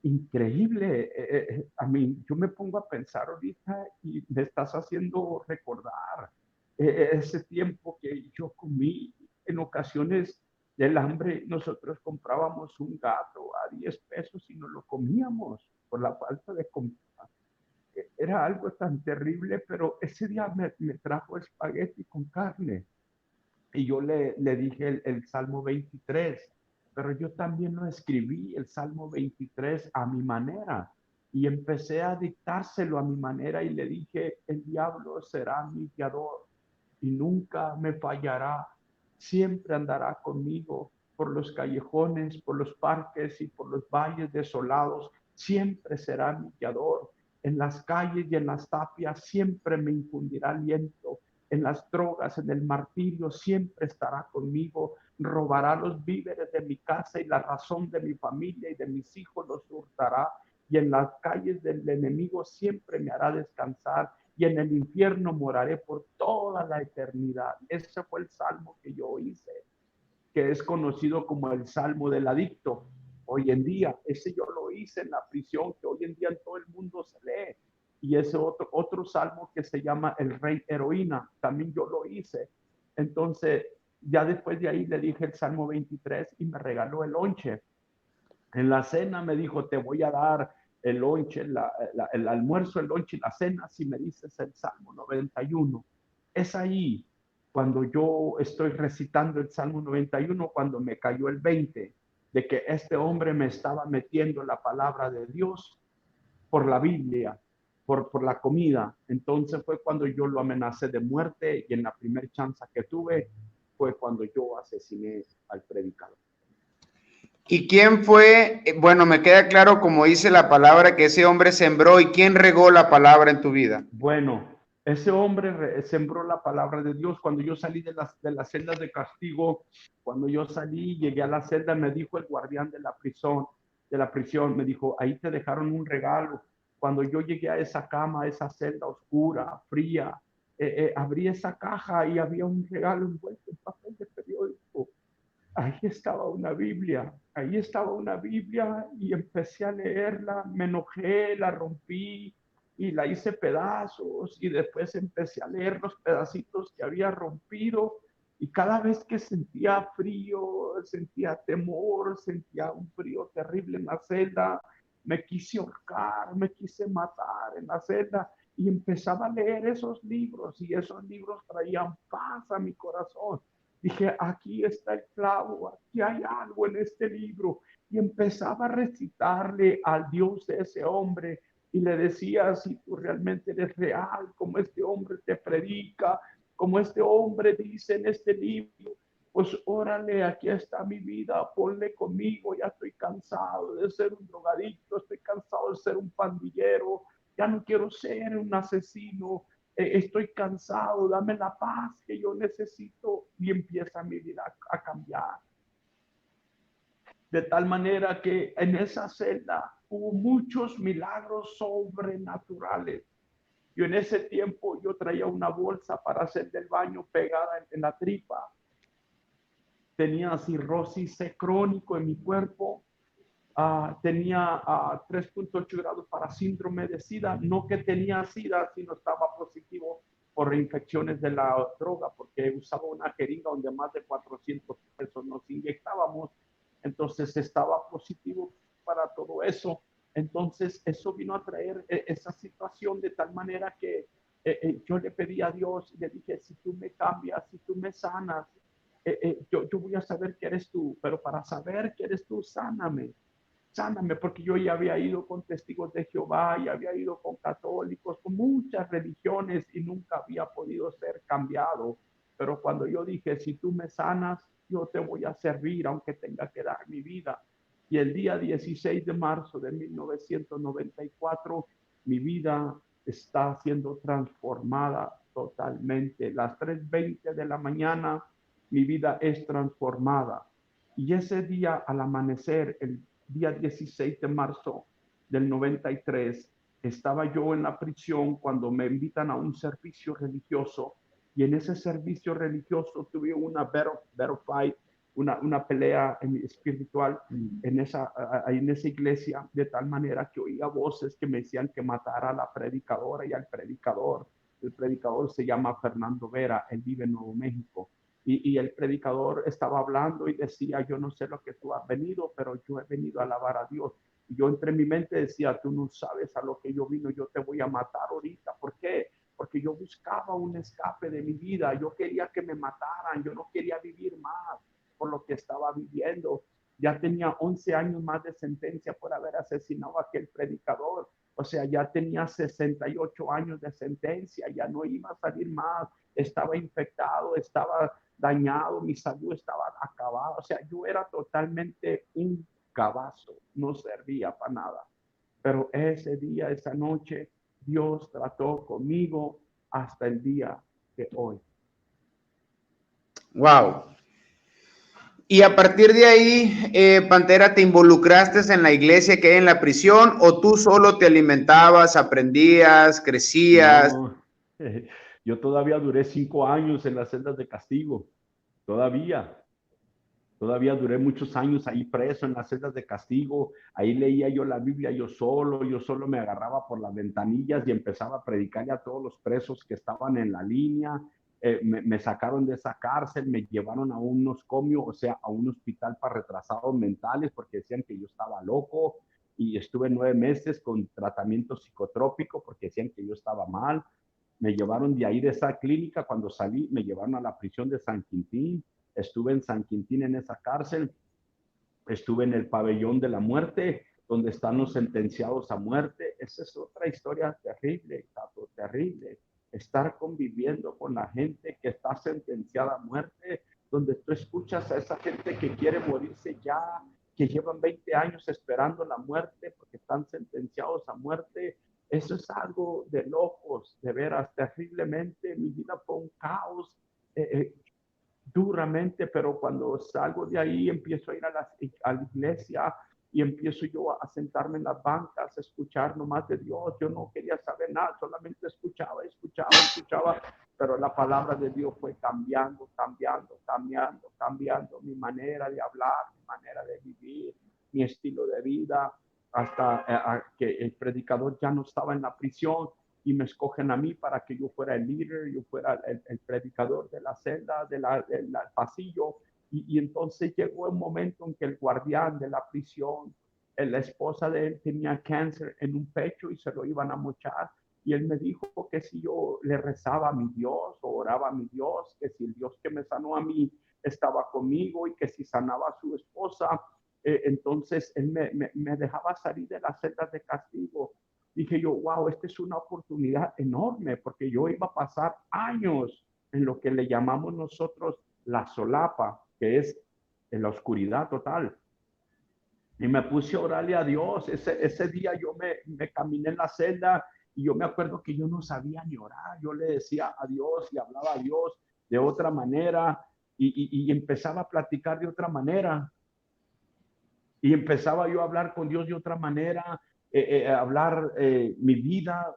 increíble. A mí, yo me pongo a pensar ahorita y me estás haciendo recordar ese tiempo que yo comí. En ocasiones del hambre, nosotros comprábamos un gato a 10 pesos y nos lo comíamos por la falta de comida. era algo tan terrible, pero ese día me trajo espagueti con carne. Y yo le dije el Salmo 23, pero yo también lo escribí, el Salmo 23, a mi manera. Y empecé a dictárselo a mi manera y le dije, el diablo será mi guiador y nunca me fallará. Siempre andará conmigo por los callejones, por los parques y por los valles desolados. Siempre será mi guiador. En las calles y en las tapias siempre me infundirá aliento. En las drogas, en el martirio, siempre estará conmigo. Robará los víveres de mi casa y la razón de mi familia y de mis hijos los hurtará. Y en las calles del enemigo siempre me hará descansar. Y en el infierno moraré por toda la eternidad. Ese fue el salmo que yo hice, que es conocido como el salmo del adicto. Hoy en día, ese yo lo hice en la prisión, que hoy en día en todo el mundo se lee. Y ese otro salmo que se llama el rey heroína, también yo lo hice. Entonces, ya después de ahí le dije el salmo 23 y me regaló el lonche. En la cena me dijo, te voy a dar el lonche, el almuerzo, el lonche y la cena si me dices el Salmo 91. Es ahí cuando yo estoy recitando el Salmo 91, cuando me cayó el 20 de que este hombre me estaba metiendo la palabra de Dios por la Biblia, por la comida. Entonces fue cuando yo lo amenacé de muerte y en la primera chance que tuve fue cuando yo asesiné al predicador. ¿Y quién fue? Bueno, me queda claro, como dice la palabra, que ese hombre sembró. ¿Y quién regó la palabra en tu vida? Bueno, ese hombre sembró la palabra de Dios. Cuando yo salí de las celdas de castigo, cuando yo salí, llegué a la celda, me dijo el guardián de la prisión, me dijo, ahí te dejaron un regalo. Cuando yo llegué a esa cama, a esa celda oscura, fría, abrí esa caja y había un regalo envuelto en papel de periódico. Ahí estaba una Biblia y empecé a leerla, me enojé, la rompí y la hice pedazos y después empecé a leer los pedacitos que había rompido y cada vez que sentía frío, sentía temor, sentía un frío terrible en la celda, me quise ahorcar, me quise matar en la celda y empezaba a leer esos libros y esos libros traían paz a mi corazón. Dije, aquí está el clavo, aquí hay algo en este libro. Y empezaba a recitarle al Dios de ese hombre y le decía, si tú realmente eres real, como este hombre te predica, como este hombre dice en este libro, pues órale, aquí está mi vida, ponle conmigo, ya estoy cansado de ser un drogadicto, estoy cansado de ser un pandillero, ya no quiero ser un asesino, estoy cansado, dame la paz que yo necesito y empieza mi vida a cambiar. De tal manera que en esa celda hubo muchos milagros sobrenaturales. Yo en ese tiempo yo traía una bolsa para hacer del baño pegada en la tripa. Tenía cirrosis crónico en mi cuerpo. Tenía 3.8 grados para síndrome de SIDA, no que tenía SIDA, sino estaba positivo por infecciones de la droga, porque usaba una jeringa donde más de 400 pesos nos inyectábamos, entonces estaba positivo para todo eso. Entonces eso vino a traer esa situación de tal manera que yo le pedí a Dios y le dije, si tú me cambias, si tú me sanas, yo voy a saber que eres tú, pero para saber que eres tú, sáname. Sáname, porque yo ya había ido con testigos de Jehová, y había ido con católicos, con muchas religiones y nunca había podido ser cambiado. Pero cuando yo dije, si tú me sanas, yo te voy a servir aunque tenga que dar mi vida. Y el día 16 de marzo de 1994, mi vida está siendo transformada totalmente. Las 3:20 de la mañana, mi vida es transformada. Y ese día al amanecer, el día 16 de marzo del 93, estaba yo en la prisión cuando me invitan a un servicio religioso y en ese servicio religioso tuve una battle fight, una pelea espiritual en esa iglesia, de tal manera que oía voces que me decían que matara a la predicadora y al predicador. El predicador se llama Fernando Vera, él vive en Nuevo México. Y el predicador estaba hablando y decía, yo no sé lo que tú has venido, pero yo he venido a alabar a Dios. yo entre mi mente decía, tú no sabes a lo que yo vino, yo te voy a matar ahorita. ¿Por qué? Porque yo buscaba un escape de mi vida, yo quería que me mataran, yo no quería vivir más por lo que estaba viviendo. Ya tenía 11 años más de sentencia por haber asesinado a aquel predicador. O sea, ya tenía 68 años de sentencia, ya no iba a salir más, estaba infectado, estaba dañado, mi salud estaba acabada. O sea, yo era totalmente un cabazo, no servía para nada. Pero ese día, esa noche, Dios trató conmigo hasta el día de hoy. Wow. Y a partir de ahí, Pantera, ¿te involucraste en la iglesia que hay en la prisión o tú solo te alimentabas, aprendías, crecías? No, yo todavía duré 5 años en las celdas de castigo, todavía. Todavía duré muchos años ahí preso en las celdas de castigo. Ahí leía yo la Biblia yo solo me agarraba por las ventanillas y empezaba a predicarle a todos los presos que estaban en la línea. Me sacaron de esa cárcel, me llevaron a un noscomio, o sea, a un hospital para retrasados mentales porque decían que yo estaba loco y estuve 9 meses con tratamiento psicotrópico porque decían que yo estaba mal. Me llevaron de ahí, de esa clínica, cuando salí, me llevaron a la prisión de San Quintín. Estuve en San Quintín en esa cárcel, estuve en el pabellón de la muerte, donde están los sentenciados a muerte. Esa es otra historia terrible, Tato, terrible. Estar conviviendo con la gente que está sentenciada a muerte, donde tú escuchas a esa gente que quiere morirse ya, que llevan 20 años esperando la muerte porque están sentenciados a muerte. Eso es algo de locos, de veras, terriblemente. Mi vida fue un caos. Duramente, pero cuando salgo de ahí empiezo a ir a la iglesia y empiezo yo a sentarme en las bancas, a escuchar nomás de Dios. Yo no quería saber nada, solamente escuchaba, pero la palabra de Dios fue cambiando mi manera de hablar, mi manera de vivir, mi estilo de vida, hasta que el predicador ya no estaba en la prisión y me escogen a mí para que yo fuera el líder, yo fuera el predicador de la celda, del pasillo. Y entonces llegó un momento en que el guardián de la prisión, la esposa de él tenía cáncer en un pecho y se lo iban a mochar. Y él me dijo que si yo le rezaba a mi Dios o oraba a mi Dios, que si el Dios que me sanó a mí estaba conmigo y que si sanaba a su esposa, entonces él me dejaba salir de las celdas de castigo. Dije yo, wow, esta es una oportunidad enorme porque yo iba a pasar años en lo que le llamamos nosotros la solapa, que es en la oscuridad total. Y me puse a orarle a Dios. Ese día yo me caminé en la celda y yo me acuerdo que yo no sabía ni orar. Yo le decía a Dios y hablaba a Dios de otra manera y empezaba a platicar de otra manera. Y empezaba yo a hablar con Dios de otra manera, a hablar mi vida,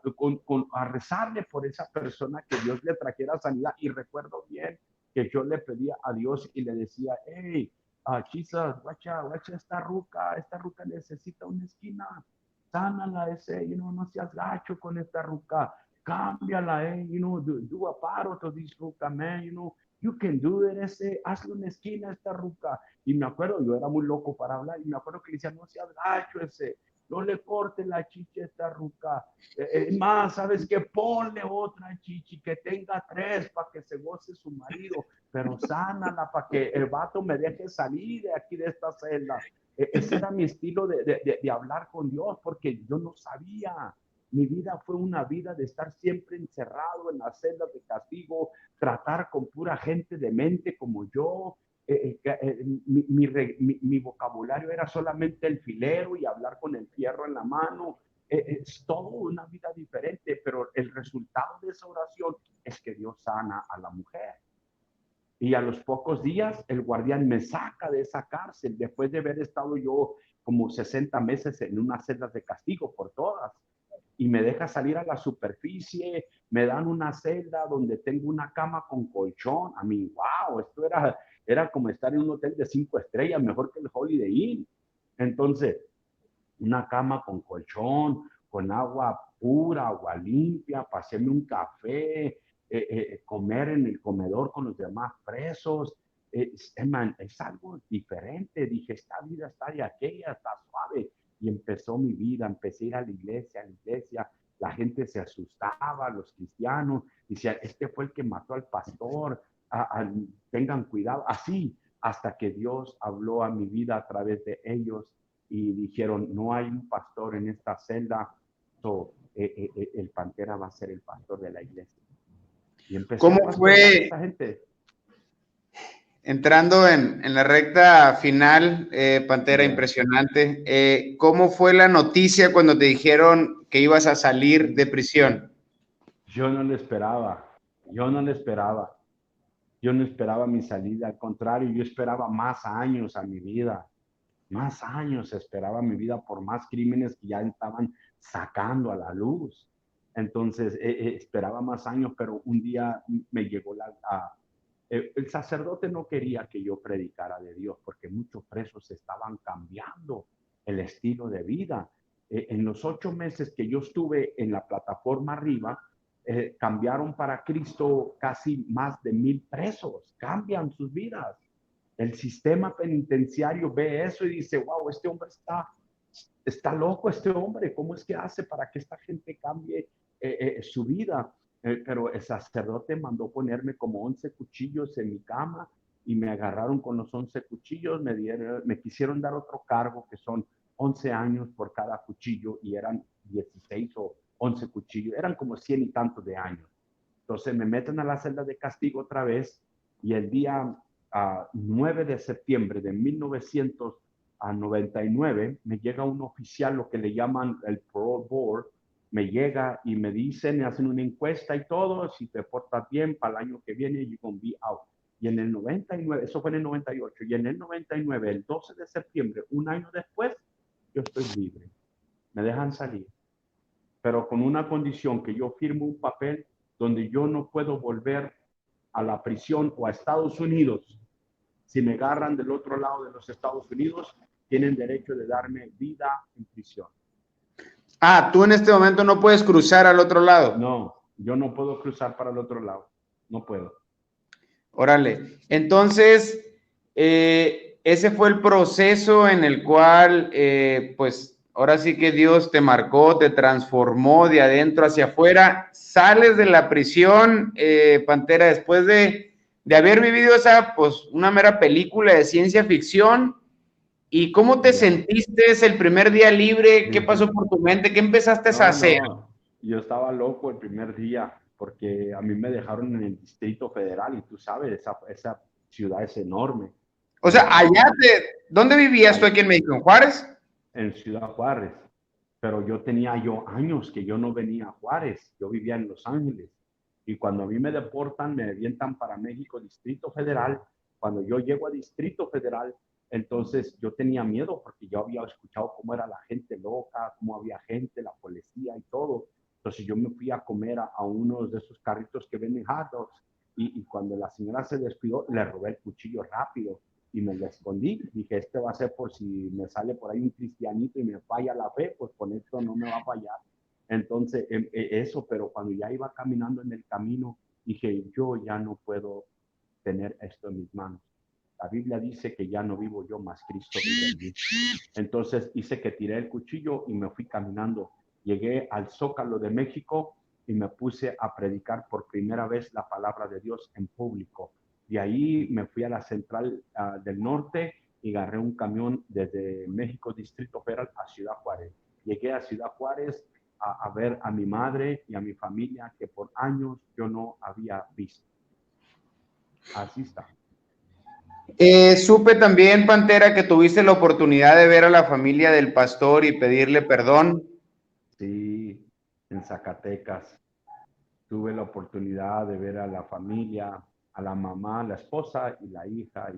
a rezarle por esa persona, que Dios le trajera sanidad. Y recuerdo bien que yo le pedía a Dios y le decía, hey, Jesus, guacha, esta ruca necesita una esquina, sánala no seas gacho con esta ruca, cámbiala, do a paro to this ruca, man, you can do it, hazle una esquina a esta ruca. Y me acuerdo, yo era muy loco para hablar, y me acuerdo que le decía, no seas gacho no le corte la chichi a esta ruca. Más, ¿sabes qué? Ponle otra chichi, que tenga 3 para que se goce su marido, pero sánala para que el vato me deje salir de aquí de esta celda. Ese era mi estilo de hablar con Dios, porque yo no sabía. Mi vida fue una vida de estar siempre encerrado en las celdas de castigo, tratar con pura gente demente como yo. Mi vocabulario era solamente el filero y hablar con el fierro en la mano. Es todo una vida diferente, pero el resultado de esa oración es que Dios sana a la mujer. Y a los pocos días el guardián me saca de esa cárcel después de haber estado yo como 60 meses en unas celdas de castigo por todas. Y me deja salir a la superficie, me dan una celda donde tengo una cama con colchón. A mí, wow, esto era como estar en un hotel de 5 estrellas, mejor que el Holiday Inn. Entonces, una cama con colchón, con agua pura, agua limpia, pasarme un café, comer en el comedor con los demás presos. Es algo diferente. Dije, esta vida está de aquella, está suave. y empezó mi vida, empecé a ir a la iglesia, la gente se asustaba, los cristianos, decían, este fue el que mató al pastor, tengan cuidado, así, hasta que Dios habló a mi vida a través de ellos y dijeron, no hay un pastor en esta celda, el Pantera va a ser el pastor de la iglesia. Y empecé ¿Cómo a pastorear a fue, esa gente. entrando en la recta final, Pantera, Yeah. impresionante? ¿Cómo fue la noticia cuando te dijeron que ibas a salir de prisión? Yo no lo esperaba, yo no lo esperaba. Yo no esperaba mi salida, al contrario, yo esperaba más años a mi vida, más años esperaba mi vida por más crímenes que ya estaban sacando a la luz. Entonces, esperaba más años, pero un día me llegó el sacerdote no quería que yo predicara de Dios porque muchos presos estaban cambiando el estilo de vida. En los 8 meses que yo estuve en la plataforma arriba, cambiaron para Cristo casi más de 1,000 presos, cambian sus vidas. El sistema penitenciario ve eso y dice, wow, este hombre está loco, este hombre, ¿cómo es que hace para que esta gente cambie su vida? Pero el sacerdote mandó ponerme como 11 cuchillos en mi cama y me agarraron con los 11 cuchillos, me quisieron dar otro cargo que son 11 años por cada cuchillo y eran 16 o 11 cuchillos, eran como 100 y tantos de años. Entonces me meten a la celda de castigo otra vez y el día 9 de septiembre de 1999 me llega un oficial, lo que le llaman el parole board, me llega y me dicen, me hacen una encuesta y todo, si te portas bien para el año que viene, you're going to be out. Y en el 99, eso fue en el 98, y en el 99, el 12 de septiembre, un año después, yo estoy libre. Me dejan salir, pero con una condición, que yo firmo un papel donde yo no puedo volver a la prisión o a Estados Unidos. Si me agarran del otro lado de los Estados Unidos, tienen derecho de darme vida en prisión. Ah, tú en este momento no puedes cruzar al otro lado. No, yo no puedo cruzar para el otro lado. No puedo. Órale. Entonces, ese fue el proceso en el cual, pues, ahora sí que Dios te marcó, te transformó de adentro hacia afuera. Sales de la prisión, Pantera, después de haber vivido esa, pues, una mera película de ciencia ficción. ¿Y cómo te sentiste el primer día libre? ¿Qué pasó por tu mente? ¿Qué empezaste a hacer? No, yo estaba loco el primer día porque a mí me dejaron en el Distrito Federal y tú sabes, esa ciudad es enorme. O Me sea, dejaron ¿dónde vivías tú ahí aquí en México? ¿En Juárez? en Ciudad Juárez, pero yo tenía años que yo no venía a Juárez, yo vivía en Los Ángeles. Y cuando a mí me deportan, me avientan para México, Distrito Federal. Cuando yo llego a Distrito Federal, entonces yo tenía miedo porque yo había escuchado cómo era la gente loca, cómo había gente, la policía y todo. Entonces yo me fui a comer a uno de esos carritos que venden hot dogs y cuando la señora se despidió, le robé el cuchillo rápido y me lo escondí. Dije, este va a ser por si me sale por ahí un cristianito y me falla la fe, pues con esto no me va a fallar. Entonces, eso, pero cuando ya iba caminando en el camino, dije, yo ya no puedo tener esto en mis manos. La Biblia dice que ya no vivo yo, más Cristo vive en mí. Entonces hice que tiré el cuchillo y me fui caminando. Llegué al Zócalo de México y me puse a predicar por primera vez la palabra de Dios en público. De ahí me fui a la central del norte y agarré un camión desde México, Distrito Federal, a Ciudad Juárez. Llegué a Ciudad Juárez a ver a mi madre y a mi familia que por años yo no había visto. Así está. Supe también, Pantera, que tuviste la oportunidad de ver a la familia del pastor y pedirle perdón. Sí, en Zacatecas. Tuve la oportunidad de ver a la familia, a la mamá, la esposa y la hija.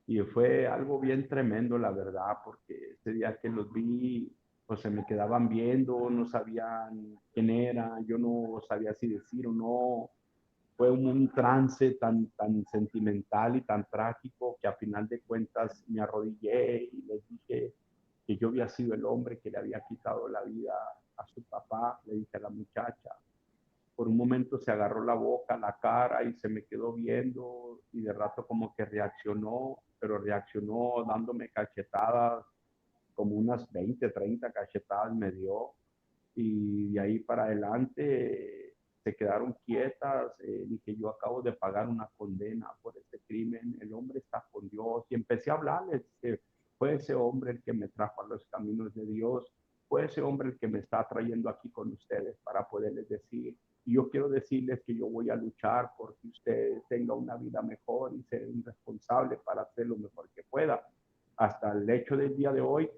Y fue algo bien tremendo, la verdad, porque ese día que los vi, pues se me quedaban viendo, no sabían quién era, yo no sabía si decir o no. Fue un trance tan sentimental y tan trágico que a final de cuentas me arrodillé y les dije que yo había sido el hombre que le había quitado la vida a su papá, le dije a la muchacha. Por un momento se agarró la boca, la cara y se me quedó viendo y de rato como que reaccionó, pero reaccionó dándome cachetadas como unas 20, 30 cachetadas me dio, y de ahí para adelante se quedaron quietas. Dije, yo acabo de pagar una condena por este crimen, el hombre está con Dios, y empecé a hablarles que fue ese hombre el que me trajo a los caminos de Dios, fue ese hombre el que me está trayendo aquí con ustedes para poderles decir. Y yo quiero decirles que yo voy a luchar porque usted tenga una vida mejor y ser un responsable para hacer lo mejor que pueda. Hasta el hecho del día de hoy,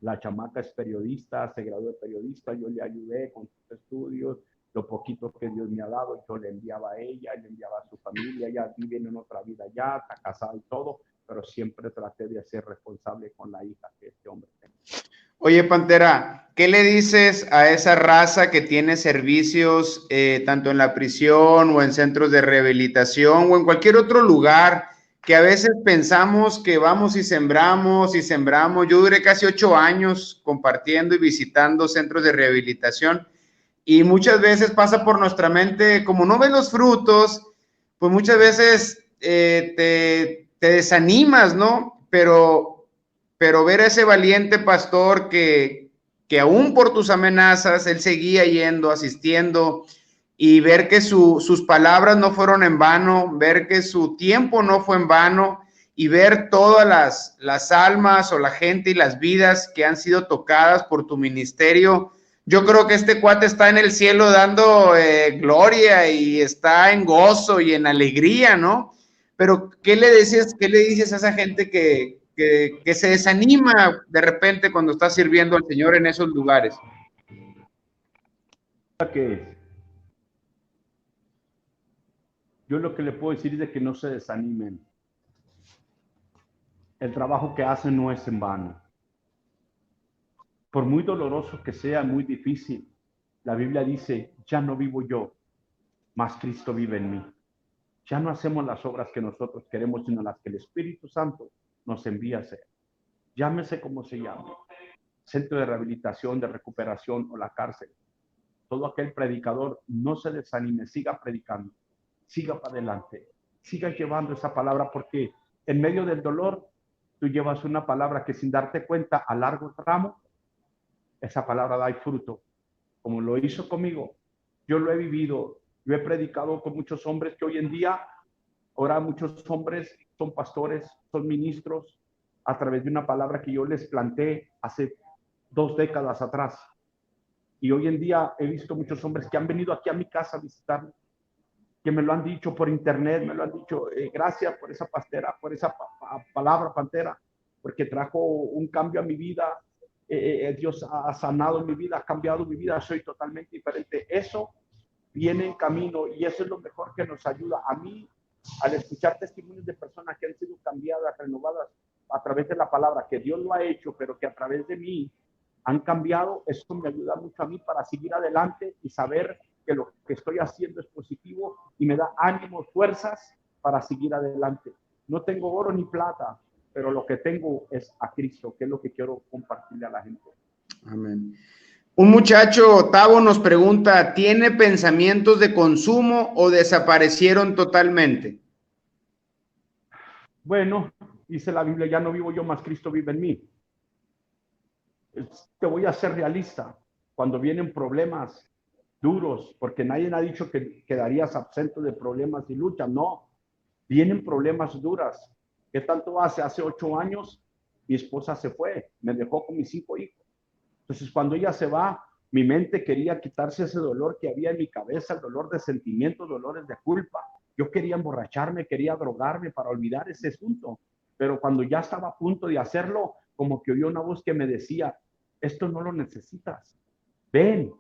la chamaca es periodista, se graduó de periodista, yo le ayudé con sus estudios, lo poquito que Dios me ha dado, yo le enviaba a ella, le enviaba a su familia, ya viven en otra vida ya, está casada y todo, pero siempre traté de ser responsable con la hija que este hombre tiene. Oye, Pantera, ¿qué le dices a esa raza que tiene servicios tanto en la prisión o en centros de rehabilitación o en cualquier otro lugar que a veces pensamos que vamos y sembramos y sembramos? Yo duré casi 8 años compartiendo y visitando centros de rehabilitación y muchas veces pasa por nuestra mente, como no ves los frutos, pues muchas veces te desanimas, ¿no? Pero ver a ese valiente pastor que aún por tus amenazas, él seguía yendo, asistiendo, y ver que sus palabras no fueron en vano, ver que su tiempo no fue en vano, y ver todas las almas o la gente y las vidas que han sido tocadas por tu ministerio. Yo creo que este cuate está en el cielo dando gloria y está en gozo y en alegría, ¿no? Pero, ¿qué le dices a esa gente que se desanima de repente cuando está sirviendo al Señor en esos lugares? Que yo lo que le puedo decir es de que no se desanimen. El trabajo que hacen no es en vano. Por muy doloroso que sea, muy difícil, la Biblia dice, ya no vivo yo, mas Cristo vive en mí. Ya no hacemos las obras que nosotros queremos, sino las que el Espíritu Santo nos envía a hacer. Llámese como se llame, centro de rehabilitación, de recuperación o la cárcel. Todo aquel predicador no se desanime, siga predicando, siga para adelante, siga llevando esa palabra, porque en medio del dolor tú llevas una palabra que sin darte cuenta a largo tramo, esa palabra da fruto, como lo hizo conmigo. Yo lo he vivido, yo he predicado con muchos hombres que hoy en día, ahora muchos hombres son pastores, son ministros, a través de una palabra que yo les planté hace 2 décadas atrás. Y hoy en día he visto muchos hombres que han venido aquí a mi casa a visitarme, que me lo han dicho por internet, me lo han dicho, gracias por esa pastera, por esa palabra, Pantera, porque trajo un cambio a mi vida. Dios ha sanado mi vida, ha cambiado mi vida, soy totalmente diferente. Eso viene en camino y eso es lo mejor que nos ayuda. A mí, al escuchar testimonios de personas que han sido cambiadas, renovadas a través de la palabra, que Dios lo ha hecho, pero que a través de mí han cambiado, eso me ayuda mucho a mí para seguir adelante y saber que lo que estoy haciendo es positivo y me da ánimo, fuerzas para seguir adelante. No tengo oro ni plata, pero lo que tengo es a Cristo, que es lo que quiero compartirle a la gente. Amén. Un muchacho, Tavo, nos pregunta, ¿tiene pensamientos de consumo o desaparecieron totalmente? Bueno, dice la Biblia, ya no vivo yo, más Cristo vive en mí. Te voy a ser realista. Cuando vienen problemas duros, porque nadie ha dicho que quedarías absento de problemas y luchas, no. Vienen problemas duras. ¿Qué tanto hace? Hace 8 años mi esposa se fue, me dejó con mis 5 hijos. Entonces, cuando ella se va, mi mente quería quitarse ese dolor que había en mi cabeza, el dolor de sentimientos, dolores de culpa. Yo quería emborracharme, quería drogarme para olvidar ese asunto. Pero cuando ya estaba a punto de hacerlo, como que oí una voz que me decía, esto no lo necesitas. Ven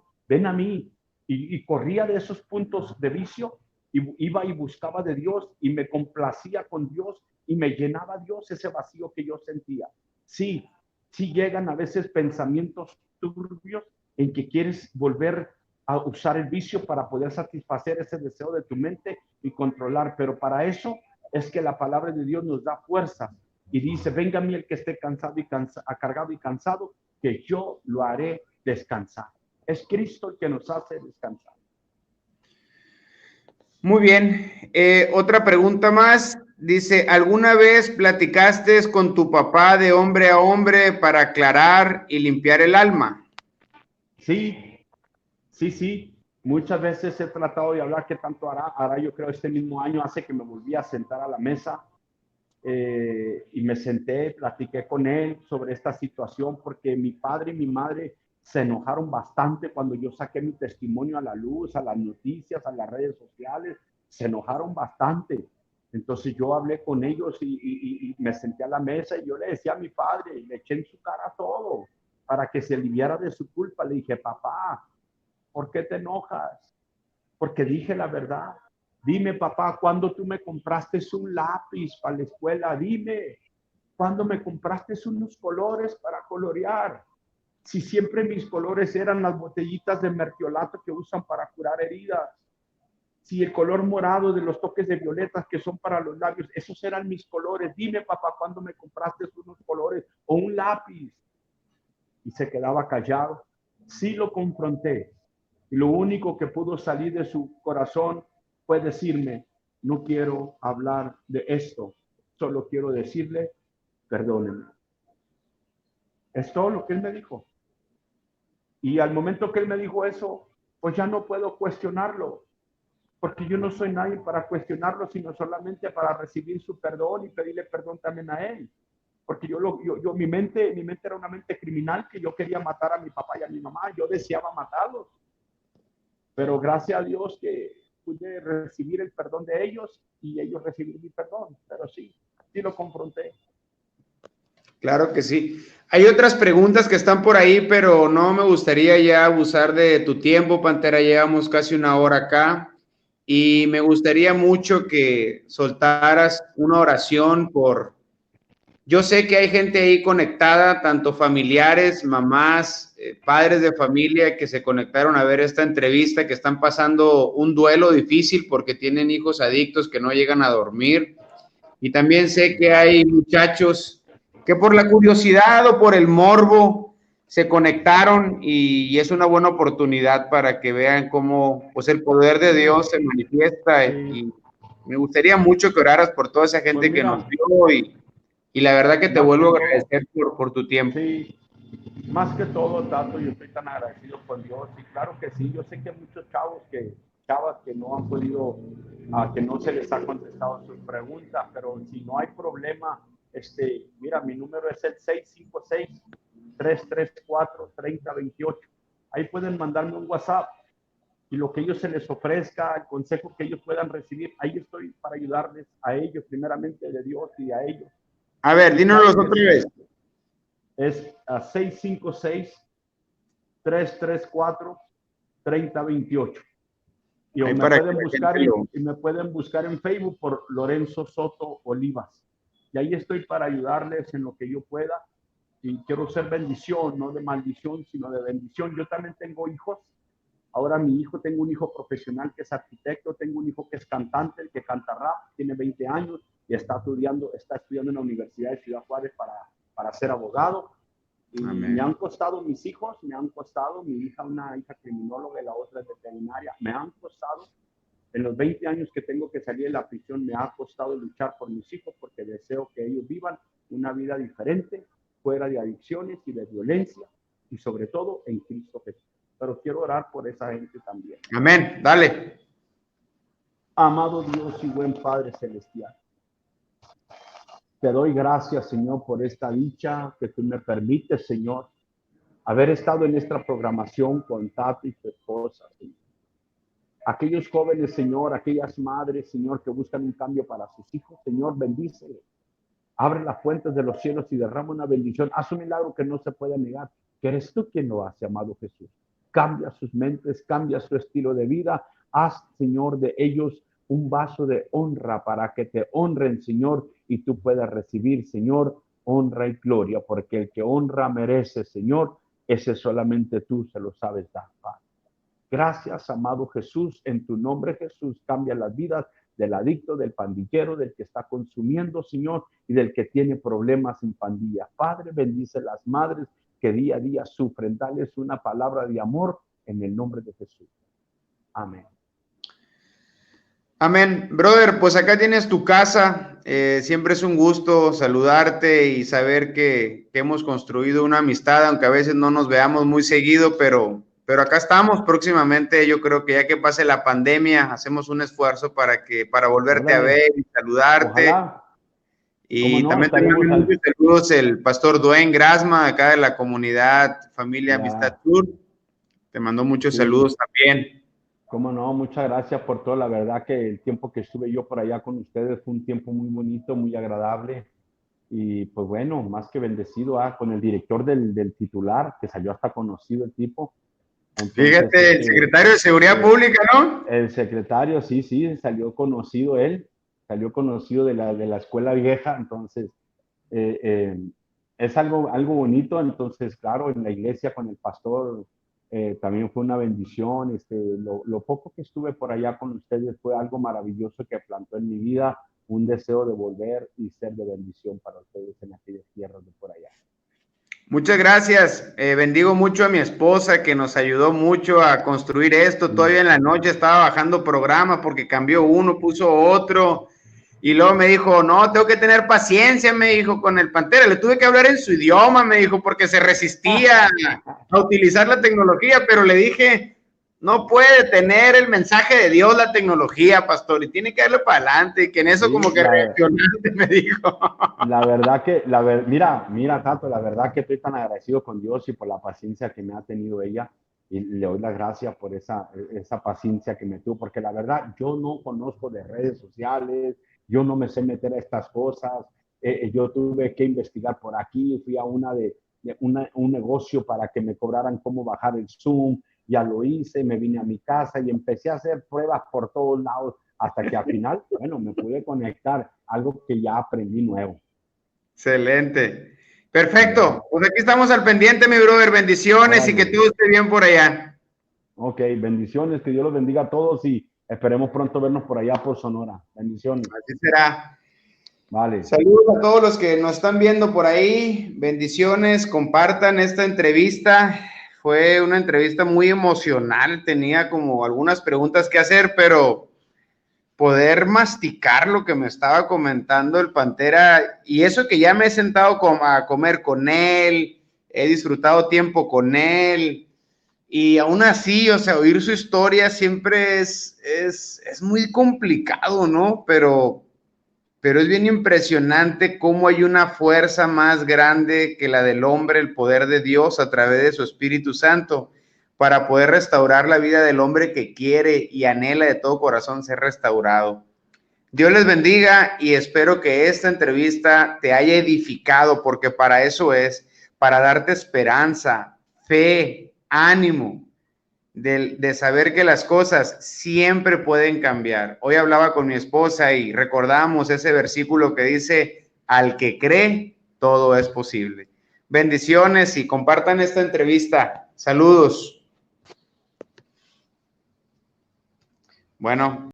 a mí. Y corría de esos puntos de vicio y iba y buscaba de Dios y me complacía con Dios y me llenaba Dios ese vacío que yo sentía. Sí, sí llegan a veces pensamientos turbios en que quieres volver a usar el vicio para poder satisfacer ese deseo de tu mente y controlar, pero para eso es que la palabra de Dios nos da fuerza y dice, venga a mí el que esté cansado y cargado y cansado, que yo lo haré descansar. Es Cristo el que nos hace descansar. Muy bien. Otra pregunta más. dice, ¿alguna vez platicaste con tu papá de hombre a hombre para aclarar y limpiar el alma? Sí, sí. Muchas veces he tratado de hablar. ¿Qué tanto hará? Yo creo este mismo año hace que me volví a sentar a la mesa y me senté, platiqué con él sobre esta situación porque mi padre y mi madre se enojaron bastante cuando yo saqué mi testimonio a la luz, a las noticias, a las redes sociales. Se enojaron bastante. Entonces yo hablé con ellos y me senté a la mesa y yo le decía a mi padre, le eché en su cara todo para que se aliviara de su culpa. Le dije, papá, ¿por qué te enojas? Porque dije la verdad. Dime, papá, ¿cuándo tú me compraste un lápiz para la escuela? Dime, ¿cuándo me compraste unos colores para colorear? Si siempre mis colores eran las botellitas de mertiolato que usan para curar heridas. Si el color morado de los toques de violetas que son para los labios, esos eran mis colores. Dime, papá, ¿cuándo me compraste unos colores o un lápiz? Y se quedaba callado. Sí lo confronté. Y lo único que pudo salir de su corazón fue decirme, no quiero hablar de esto, solo quiero decirle, perdónenme. Es todo lo que él me dijo. Y al momento que él me dijo eso, pues ya no puedo cuestionarlo, porque yo no soy nadie para cuestionarlo, sino solamente para recibir su perdón y pedirle perdón también a él. Porque mi mente era una mente criminal, que yo quería matar a mi papá y a mi mamá, yo deseaba matarlos. Pero gracias a Dios que pude recibir el perdón de ellos y ellos recibir mi perdón. Pero sí lo confronté. Claro que sí. Hay otras preguntas que están por ahí, pero no me gustaría ya abusar de tu tiempo, Pantera. Llevamos casi una hora acá y me gustaría mucho que soltaras una oración por... Yo sé que hay gente ahí conectada, tanto familiares, mamás, padres de familia que se conectaron a ver esta entrevista, que están pasando un duelo difícil porque tienen hijos adictos que no llegan a dormir. Y también sé que hay muchachos que por la curiosidad o por el morbo se conectaron y es una buena oportunidad para que vean cómo pues el poder de Dios se manifiesta y me gustaría mucho que oraras por toda esa gente que nos vio y la verdad que te vuelvo a agradecer por tu tiempo. Sí, más que todo, Tato, yo estoy tan agradecido con Dios y claro que sí, yo sé que hay muchos chavas que no han podido, que no se les ha contestado sus preguntas, pero si no hay problema, mira, mi número es el 656-334-3028. Ahí pueden mandarme un WhatsApp y lo que ellos se les ofrezca, el consejo que ellos puedan recibir, ahí estoy para ayudarles a ellos, primeramente de Dios y a ellos. A ver, dínoslos otra vez. Es a 656-334-3028. Y me pueden buscar en Facebook por Lorenzo Soto Olivas. Y ahí estoy para ayudarles en lo que yo pueda. Y quiero ser bendición, no de maldición, sino de bendición. Yo también tengo hijos. Ahora tengo un hijo profesional que es arquitecto, tengo un hijo que es cantante, el que canta rap, tiene 20 años y está estudiando en la Universidad de Ciudad Juárez para ser abogado. Y me han costado mis hijos, mi hija, una hija criminóloga y la otra es veterinaria, me han costado, en los 20 años que tengo que salir de la prisión, me ha costado luchar por mis hijos porque deseo que ellos vivan una vida diferente, fuera de adicciones y de violencia y sobre todo en Cristo Jesús. Pero quiero orar por esa gente también. Amén, dale. Amado Dios y buen Padre Celestial, te doy gracias, Señor, por esta dicha que tú me permites, Señor, haber estado en esta programación con Tato y tu esposa, Señor. Aquellos jóvenes, Señor, aquellas madres, Señor, que buscan un cambio para sus hijos, Señor, bendíceles. Abre las fuentes de los cielos y derrama una bendición. Haz un milagro que no se puede negar, que eres tú quien lo hace, amado Jesús. Cambia sus mentes, cambia su estilo de vida. Haz, Señor, de ellos un vaso de honra para que te honren, Señor, y tú puedas recibir, Señor, honra y gloria, porque el que honra merece, Señor, ese solamente tú se lo sabes dar, Padre. Gracias, amado Jesús, en tu nombre, Jesús, cambia las vidas del adicto, del pandillero, del que está consumiendo, Señor, y del que tiene problemas en pandilla. Padre, bendice las madres que día a día sufren. Dales una palabra de amor en el nombre de Jesús. Amén. Amén. Brother, pues acá tienes tu casa. Siempre es un gusto saludarte y saber que hemos construido una amistad, aunque a veces no nos veamos muy seguido, pero acá estamos próximamente. Yo creo que ya que pase la pandemia, hacemos un esfuerzo para volverte a Órale, ver y saludarte. ojalá, cómo Y no, también te estaremos mando al... muchos saludos el pastor Dwayne Grasma, acá de la comunidad Familia Amistad Ya, Sur. Te mando muchos sí. saludos también. Cómo no, muchas gracias por todo. La verdad que el tiempo que estuve yo por allá con ustedes fue un tiempo muy bonito, muy agradable. Y pues bueno, más que bendecido, con el director del titular, que salió hasta conocido el tipo. Entonces, Fíjate, el secretario de Seguridad eh, Pública, ¿no? el secretario, sí, sí, salió conocido él, salió conocido de la escuela vieja. Entonces, eh, eh, es algo bonito. Entonces, claro, en la iglesia con el pastor también fue una bendición. Lo poco que estuve por allá con ustedes fue algo maravilloso que plantó en mi vida un deseo de volver y ser de bendición para ustedes en aquellas tierras de por allá. Muchas gracias. Bendigo mucho a mi esposa que nos ayudó mucho a construir esto. Sí, Todavía en la noche estaba bajando programas porque cambió uno, puso otro. Y luego me dijo, no, tengo que tener paciencia, me dijo, con el Pantera. Le tuve que hablar en su idioma, me dijo, porque se resistía a utilizar la tecnología, pero le dije, no puede tener el mensaje de Dios la tecnología, pastor, y tiene que darle para adelante, y que en eso como sí, que reaccionaste, me dijo. la verdad que, mira, Tato, la verdad que estoy tan agradecido con Dios y por la paciencia que me ha tenido ella. Y le doy las gracias por esa paciencia que me tuvo, porque la verdad yo no conozco de redes sociales, yo no me sé meter a estas cosas. Yo tuve que investigar por aquí, fui a un negocio para que me cobraran cómo bajar el Zoom, ya lo hice, me vine a mi casa y empecé a hacer pruebas por todos lados hasta que al final, bueno, me pude conectar, algo que ya aprendí nuevo. Excelente. Perfecto. Ya, Pues aquí estamos al pendiente, mi brother. Bendiciones y que órale. todo esté bien por allá. Ok, bendiciones, que Dios los bendiga a todos y esperemos pronto vernos por allá por Sonora. Bendiciones. Así será. Vale. Saludos a todos los que nos están viendo por ahí. Bendiciones. Compartan esta entrevista. Fue una entrevista muy emocional. Tenía como algunas preguntas que hacer, pero poder masticar lo que me estaba comentando el Pantera, y eso que ya me he sentado a comer con él, he disfrutado tiempo con él, y aún así, o sea, oír su historia siempre es muy complicado, ¿no? Pero es bien impresionante cómo hay una fuerza más grande que la del hombre, el poder de Dios a través de su Espíritu Santo, para poder restaurar la vida del hombre que quiere y anhela de todo corazón ser restaurado. Dios les bendiga y espero que esta entrevista te haya edificado, porque para eso es, para darte esperanza, fe, ánimo, de saber que las cosas siempre pueden cambiar. Hoy hablaba con mi esposa y recordamos ese versículo que dice, al que cree, todo es posible. Bendiciones y compartan esta entrevista. Saludos. Bueno.